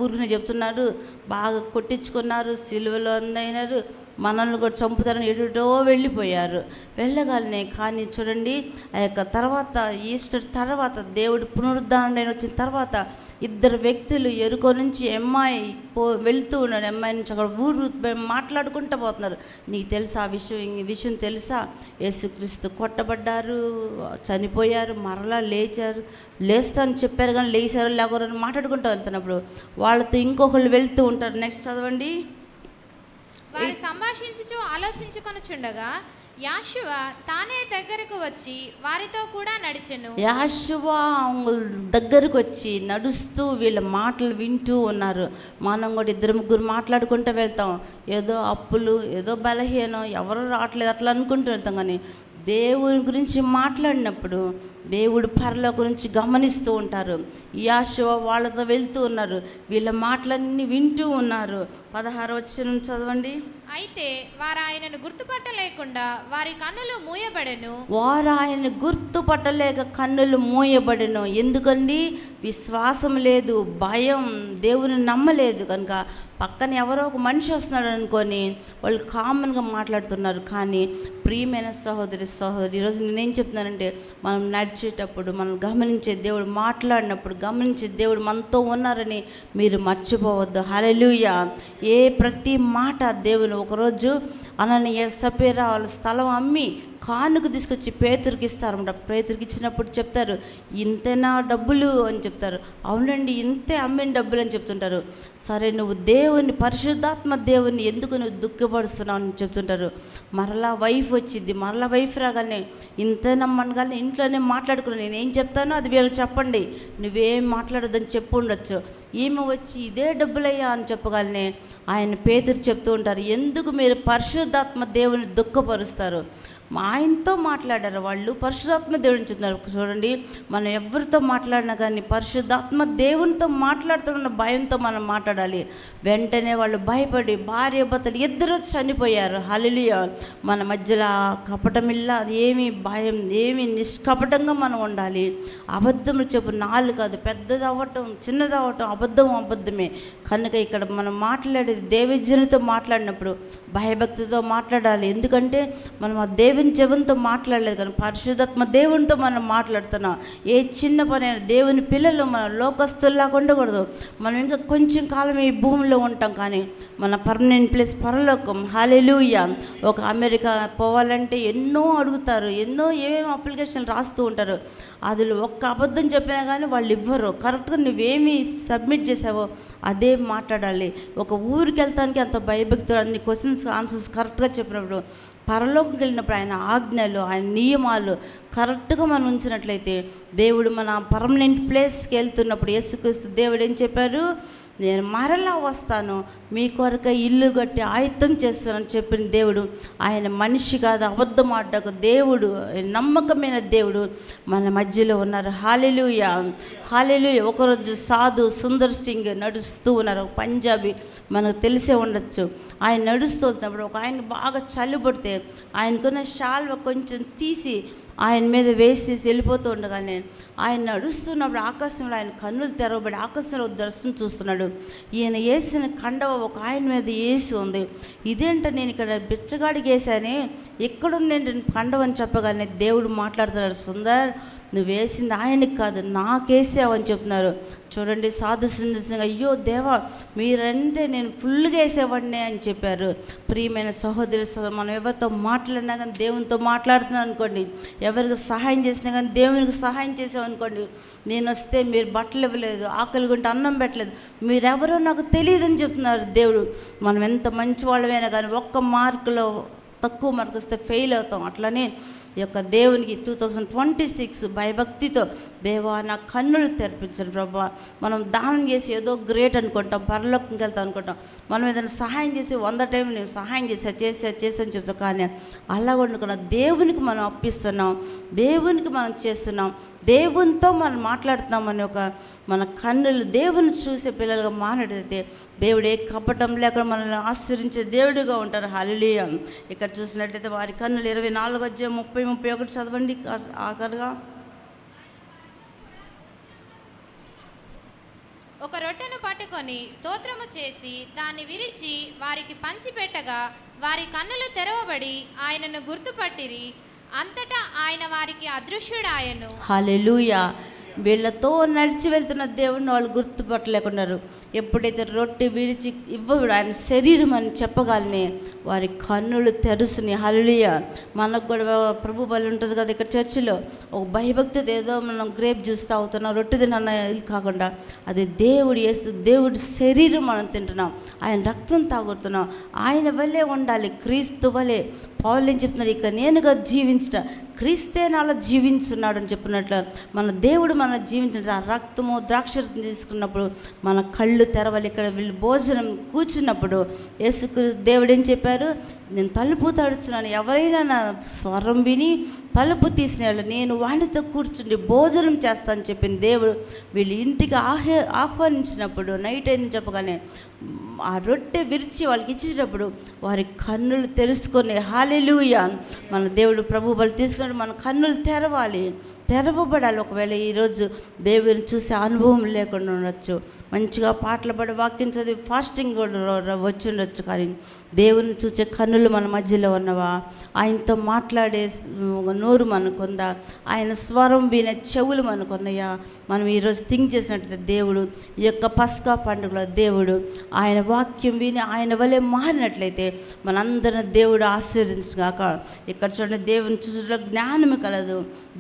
ఊరిని చెప్తున్నారు, బాగా కొట్టించుకున్నారు, సిలువలో అందైనారు, మనల్ని కూడా చంపుతారని ఎటో వెళ్ళిపోయారు. వెళ్ళగానే కానీ చూడండి, ఆ యొక్క తర్వాత ఈస్టర్ తర్వాత దేవుడు పునరుద్ధారణ వచ్చిన తర్వాత ఇద్దరు వ్యక్తులు ఎరుకో నుంచి ఎమ్మాయి వెళ్తూ ఉన్నాడు. ఎమ్మాయి నుంచి అక్కడ ఊరు మాట్లాడుకుంటూ పోతున్నారు. నీకు తెలుసా ఆ విషయం? ఈ విషయం తెలుసా? యేసుక్రీస్తు కొట్టబడ్డారు, చనిపోయారు, మరలా లేచారు. లేస్తాను చెప్పారు కానీ లేచారు లేకరని మాట్లాడుకుంటూ వెళ్తున్నప్పుడు వాళ్ళతో ఇంకొకళ్ళు వెళ్తూ ఉంటారు. నెక్స్ట్ చదవండి.
వారు సంభాషించుచు ఆలోచించుకొనుచుండగా యాషువ తానే దగ్గరకు వచ్చి వారితో కూడా నడిచెను.
యాషువ దగ్గరకు వచ్చి నడుస్తూ వీళ్ళ మాటలు వింటూ ఉన్నారు. మనం కూడా 2-3 మాట్లాడుకుంటూ వెళ్తాం. ఏదో అప్పులు, ఏదో బలహీనం, ఎవరు రావట్లేదు అట్లా అనుకుంటూ వెళ్తాం. కానీ దేవుని గురించి మాట్లాడినప్పుడు దేవుడు పరలోక గురించి గమనిస్తూ ఉంటారు. యాషువ వాళ్ళతో వెళ్తూ ఉన్నారు, వీళ్ళ మాటలన్నీ వింటూ ఉన్నారు. 16వ వచనం చదవండి.
అయితే వారు ఆయనను గుర్తుపట్టలేకుండా వారి కన్నులు మూయబడెను.
వారు ఆయన గుర్తుపట్టలేక కన్నులు మూయబడెను. ఎందుకండి? విశ్వాసం లేదు, భయం, దేవుని నమ్మలేదు. కనుక పక్కన ఎవరో ఒక మనిషి వస్తున్నాడు అనుకొని వాళ్ళు కామన్గా మాట్లాడుతున్నారు. కానీ ప్రియమైన సహోదరి ఈరోజు నేనేం చెప్తున్నానంటే, మనం నడిచేటప్పుడు మనం గమనించే దేవుడు మాట్లాడినప్పుడు గమనించే దేవుడు మనతో ఉన్నారని మీరు మర్చిపోవద్దు. హల్లెలూయా. ప్రతి మాట దేవుడు ఒకరోజు అననీయ సపీరా వాళ్ళ స్థలం అమ్మి కానుక తీసుకొచ్చి పేతురికి ఇస్తారన్నమాట. పేతురికి ఇచ్చినప్పుడు చెప్తారు, ఇంతేనా డబ్బులు అని చెప్తారు. అవునండి, ఇంతే అమ్మిన డబ్బులు అని చెప్తుంటారు. సరే, నువ్వు దేవుని, పరిశుద్ధాత్మ దేవుని ఎందుకు నువ్వు దుఃఖపరుస్తున్నావు అని చెప్తుంటారు. మరలా వైఫ్ వచ్చింది. మరలా వైఫ్ రాగానే ఇంతేనమ్మని కానీ ఇంట్లోనే మాట్లాడుకున్నాను, నేనేం చెప్తానో అది వీళ్ళకి చెప్పండి, నువ్వేం మాట్లాడొద్దని చెప్పు ఉండొచ్చు. ఈమె వచ్చి ఇదే డబ్బులయ్యా అని చెప్పగానే ఆయన పేతురు చెప్తూ ఉంటారు, ఎందుకు మీరు పరిశుద్ధాత్మ దేవుని దుఃఖపరుస్తారు? ఆయనతో మాట్లాడారు వాళ్ళు, పరిశుద్ధాత్మ దేవుని చెప్తున్నారు. చూడండి, మనం ఎవరితో మాట్లాడినా కానీ పరిశుద్ధాత్మ దేవునితో మాట్లాడుతున్న భయంతో మనం మాట్లాడాలి. వెంటనే వాళ్ళు భయపడి భార్య భర్తలు ఇద్దరు చనిపోయారు. హల్లెలూయా. మన మధ్యలో కపటమిల్ల, అది ఏమి భయం, ఏమి నిష్కపటంగా మనం ఉండాలి. అబద్ధములు చెప్పు, నాలుగు కాదు, పెద్దది అవ్వటం చిన్నది అవ్వటం, అబద్ధమే. కనుక ఇక్కడ మనం మాట్లాడేది దేవజనుతో మాట్లాడినప్పుడు భయభక్తితో మాట్లాడాలి. ఎందుకంటే మనం ఆ దేవుని జవంతో మాట్లాడలేదు, కానీ పరిశుద్ధాత్మ దేవునితో మనం మాట్లాడుతున్నాం. ఏ చిన్న పనైనా దేవుని పిల్లలు మనం లోకస్తుల్లాగా ఉండకూడదు. మనం ఇంకా కొంచెం కాలం ఈ భూమిలో ఉంటాం, కానీ మన పర్మనెంట్ ప్లేస్ పరలోకం. హల్లెలూయా. ఒక అమెరికా పోవాలంటే ఎన్నో అడుగుతారు, ఎన్నో ఏమేమి అప్లికేషన్లు రాస్తూ ఉంటారు. అందులో ఒక్క అబద్ధం చెప్పినా కానీ వాళ్ళు ఇవ్వరు. కరెక్ట్గా నువ్వేమి సబ్మిట్ చేసావో అదే మాట్లాడాలి. ఒక ఊరికి వెళ్తానికి అంత భయభక్తులు, అన్ని క్వశ్చన్స్ ఆన్సర్స్ కరెక్ట్గా చెప్పినప్పుడు, పరలోకంకి వెళ్ళినప్పుడు ఆయన ఆజ్ఞలు, ఆయన నియమాలు కరెక్ట్గా మనం ఉంచినట్లయితే దేవుడు మన పర్మనెంట్ ప్లేస్కి వెళ్తున్నప్పుడు యేసుక్రీస్తు దేవుడు ఏం చెప్పారు? నేను మరలా వస్తాను, మీ కొరకై ఇల్లు కట్టి ఆయుత్తం చేస్తానని చెప్పిన దేవుడు. ఆయన మనిషి కాదు, అబద్ధం ఆడకు దేవుడు, నమ్మకమైన దేవుడు మన మధ్యలో ఉన్నారు. హల్లెలూయా, హల్లెలూయా. ఒకరోజు సాధు సుందర్ సింగ్ నడుస్తూ ఉన్నారు, పంజాబీ, మనకు తెలిసే ఉండొచ్చు. ఆయన నడుస్తూ వెళ్తున్నప్పుడు ఒక ఆయన బాగా చలి పడితే ఆయనకున్న షాల్వ కొంచెం తీసి ఆయన మీద వేసేసి వెళ్ళిపోతూ ఉండగానే ఆయన నడుస్తున్నప్పుడు ఆకాశంలో ఆయన కన్నులు తెరవబడి ఆకాశంలో దర్శనం చూస్తున్నాడు. ఈయన వేసిన కండవ ఒక ఆయన మీద వేసి ఉంది. ఇదేంట, నేను ఇక్కడ బిచ్చగాడికి వేసానే, ఎక్కడుందేంటి కండవ అని చెప్పగానే దేవుడు మాట్లాడుతున్నాడు, సుందర్ నువ్వు వేసింది ఆయనకి కాదు, నాకేసావని చెప్తున్నారు. చూడండి, సాధు సందేశంగా, అయ్యో దేవా మీరంటే నేను ఫుల్గా వేసేవాడినే అని చెప్పారు. ప్రియమైన సహోదరి, మనం ఎవరితో మాట్లాడినా కానీ దేవునితో మాట్లాడుతున్నాం అనుకోండి, ఎవరికి సహాయం చేసినా కానీ దేవునికి సహాయం చేసామనుకోండి, నేను వస్తే మీరు బట్టలు ఇవ్వలేదు, ఆకలి గుంటే అన్నం పెట్టలేదు, మీరెవరో నాకు తెలియదని చెప్తున్నారు దేవుడు. మనం ఎంత మంచి వాళ్ళమైనా కానీ ఒక్క మార్కులో తక్కువ మార్కు వస్తే ఫెయిల్ అవుతాం. అట్లనే ఈ యొక్క దేవునికి 2026 భయభక్తితో, దేవా నా కన్నులు తెరిపించండి ప్రభా. మనం దానం చేసి ఏదో గ్రేట్ అనుకుంటాం, పరలోకంకి వెళ్తాం అనుకుంటాం. మనం ఏదైనా సహాయం చేసి 100 టైం నేను సహాయం చేసాను చెప్తాం, కానీ అలా వండుకున్న దేవునికి మనం అప్పిస్తున్నాం, దేవునికి మనం చేస్తున్నాం, దేవునితో మనం మాట్లాడుతున్నామని ఒక మన కన్నులు దేవుని చూసే పిల్లలుగా మాట్లాడితే దేవుడు ఏ కపటం లేకుండా మనల్ని ఆశ్రయించే దేవుడిగా ఉంటారు. హల్లెలూయా. ఇక్కడ చూసినట్టయితే వారి కన్నులు 24:30-31 చదవండి ఆఖరుగా.
ఒక రొట్టెను పట్టుకొని స్తోత్రము చేసి దాన్ని విరిచి వారికి పంచిపెట్టగా వారి కన్నులు తెరవబడి ఆయనను గుర్తుపట్టిరి. అంతటా ఆయన వారికి అదృశ్యుడాయను.
హల్లెలూయా. వీళ్ళతో నడిచి వెళ్తున్న దేవుడిని వాళ్ళు గుర్తుపట్టలేకున్నారు. ఎప్పుడైతే రొట్టె విడిచి ఇవ్వడు ఆయన శరీరం అని చెప్పగానే వారి కన్నులు తెరుసుని. హల్లెలూయా. మనకు కూడా ప్రభు బలి ఉంటుంది కదా ఇక్కడ చర్చిలో, ఒక భయభక్తితో ఏదో మనం గ్రేప్ జ్యూస్ తాగుతున్నాం, రొట్టె తిన్న కాకుండా అది దేవుడు యేసు దేవుడి శరీరం మనం తింటున్నాం, ఆయన రక్తం తాగుతున్నాం. ఆయన వల్లే ఉండాలి, క్రీస్తు వలె. పౌలు ఏం చెప్తున్నారు, ఇక నేనుగా జీవించట క్రీస్తే నాలో జీవించున్నాడు అని చెప్పినట్లు మన దేవుడు మన జీవించిన ఆ రక్తము ద్రాక్షరసం తీసుకున్నప్పుడు మన కళ్ళు తెరవాలి. ఇక్కడ వీళ్ళు భోజనం కూర్చున్నప్పుడు యేసుక్రీస్తు దేవుడు ఏం చెప్పారు, నేను తలుపు తడుచున్నాను, ఎవరైనా నా స్వరం విని తలుపు తీసిన వాళ్ళు నేను వాడితో కూర్చుండి భోజనం చేస్తాను చెప్పింది దేవుడు. వీళ్ళు ఇంటికి ఆహ్వానించినప్పుడు నైట్ అయింది చెప్పగానే ఆ రొట్టె విరిచి వాళ్ళకి ఇచ్చేటప్పుడు వారి కన్నులు తెరుచుకొని, హల్లెలూయా. మన దేవుడు ప్రభు బలి తీసుకున్నప్పుడు మన కన్నులు తెరవాలి. తెరవబడాలి. ఒకవేళ ఈరోజు దేవుని చూసే అనుభవం లేకుండా ఉండొచ్చు, మంచిగా పాటలు పాడి వాక్యం చదివి ఫాస్టింగ్ కూడా వచ్చి ఉండొచ్చు, కానీ దేవుని చూసే కన్నులు మన మధ్యలో ఉన్నవా? ఆయనతో మాట్లాడే నోరు మనకుందా? ఆయన స్వరం వినే చెవులు మనకున్నాయా? మనం ఈరోజు థింక్ చేసినట్లయితే దేవుడు ఈ యొక్క పస్కా పండుగలో దేవుడు ఆయన వాక్యం విని ఆయన వలె మారినట్లయితే మనందరం దేవుడు ఆశీర్వదించుగాక. ఇక్కడ చూడండి, దేవుని చూసిన జ్ఞానం కలదు,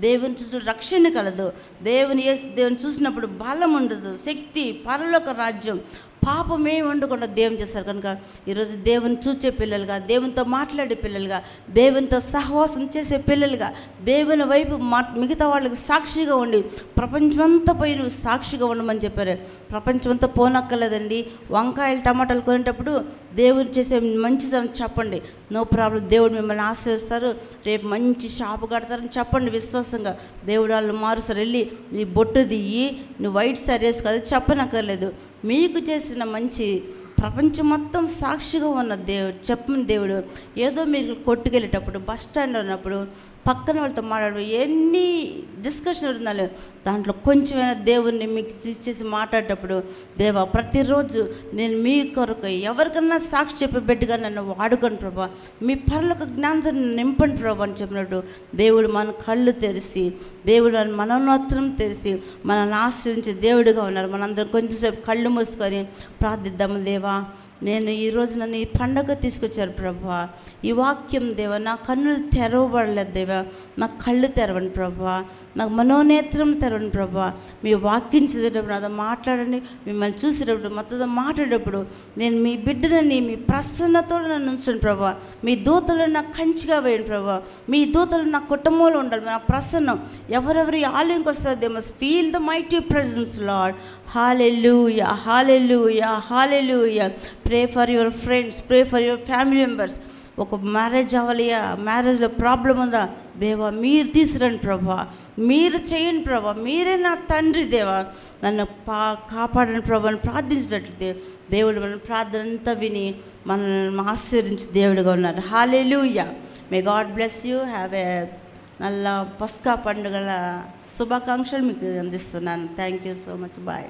దేవుని చూసిన రక్షణ కలదు, దేవుని చూసినప్పుడు బలం ఉండదు, శక్తి, పరలోక రాజ్యం, పాపమే ఉండకుండా దేవుని చేస్తారు. కనుక ఈరోజు దేవుని చూచే పిల్లలుగా, దేవునితో మాట్లాడే పిల్లలుగా, దేవునితో సహవాసం చేసే పిల్లలుగా, దేవుని వైపు మిగతా వాళ్ళకి సాక్షిగా ఉండి ప్రపంచమంతా పోయి నువ్వు సాక్షిగా ఉండమని చెప్పారు. ప్రపంచమంతా పోనక్కర్లేదండి. వంకాయలు టమాటాలు కొనేటప్పుడు దేవుని చేసే మంచిదని చెప్పండి, నో ప్రాబ్లం, దేవుడు మిమ్మల్ని ఆశీర్వదిస్తారు, రేపు మంచి షాపు కడతారని చెప్పండి విశ్వాసంగా. దేవుడు వాళ్ళు మారుస్తారు. వెళ్ళి నీ బొట్టు దియ్యి, నువ్వు వైట్ సారీ వేసుకోవాలి చెప్పనక్కర్లేదు. మీకు చేసిన మంచి ప్రపంచం మొత్తం సాక్షిగా ఉన్న చెప్పని దేవుడు. ఏదో మీరు కొట్టుకెళ్ళేటప్పుడు, బస్ స్టాండ్లో ఉన్నప్పుడు, పక్కన వాళ్ళతో మాట్లాడు, ఎన్ని డిస్కషన్ ఉండాలి, దాంట్లో కొంచెమైనా దేవుణ్ణి మీకు తీసేసి మాట్లాడేటప్పుడు, దేవా ప్రతిరోజు నేను మీ కొరకు ఎవరికన్నా సాక్షి చెప్పే బిడ్డగా నన్ను వాడుకోండి ప్రభా, మీ పరలోక జ్ఞానాన్ని నింపండి ప్రభా అని చెప్పినట్టు దేవుడు మన కళ్ళు తెరిచి, దేవుడు మన మనోన్నతం తెరిచి మనల్ని ఆశ్రయించే దేవుడిగా ఉన్నారు. మనందరం కొంచెంసేపు కళ్ళు మూసుకొని ప్రార్థిద్దాము. దేవా, నేను ఈరోజు నన్ను ఈ పండగ తీసుకొచ్చారు ప్రభా, ఈ వాక్యం దేవా నా కన్నులు తెరవబడలేదు దేవా, నా కళ్ళు తెరవండి ప్రభా, నాకు మనోనేత్రం తెరవండి ప్రభా. మీ వాక్యం చదివేటప్పుడు నాతో మాట్లాడండి, మిమ్మల్ని చూసేటప్పుడు మొత్తం మాట్లాడేటప్పుడు నేను మీ బిడ్డనని మీ ప్రసన్నతో నన్ను ఉంచండి ప్రభా. మీ దూతలను నాకు కంచిగా వేయండి ప్రభా. మీ దూతలు నా కుటుంబంలో ఉండాలి, నా ప్రసన్నం ఎవరెవరి ఆలయంకి వస్తారు, they must feel the mighty presence lord. Hallelujah, hallelujah, hallelujah. Pray for your friends, pray for your family members. ఒక మ్యారేజ్ అవ్వాలియా, మ్యారేజ్లో ప్రాబ్లం ఉందా, దేవా మీరు తీసుకురండి ప్రభా, మీరు చేయండి ప్రభా, మీరే నా తండ్రి దేవా, నన్ను కాపాడండి ప్రభా అని ప్రార్థించినట్లయితే దేవుడు మన ప్రార్థన అంతా విని మనల్ని ఆశీర్వదించి దేవుడిగా ఉన్నారు. Hallelujah. May God bless you. Have a నల్ల పస్కా పండుగల శుభాకాంక్షలు మీకు అందిస్తున్నాను. Thank you so much. Bye.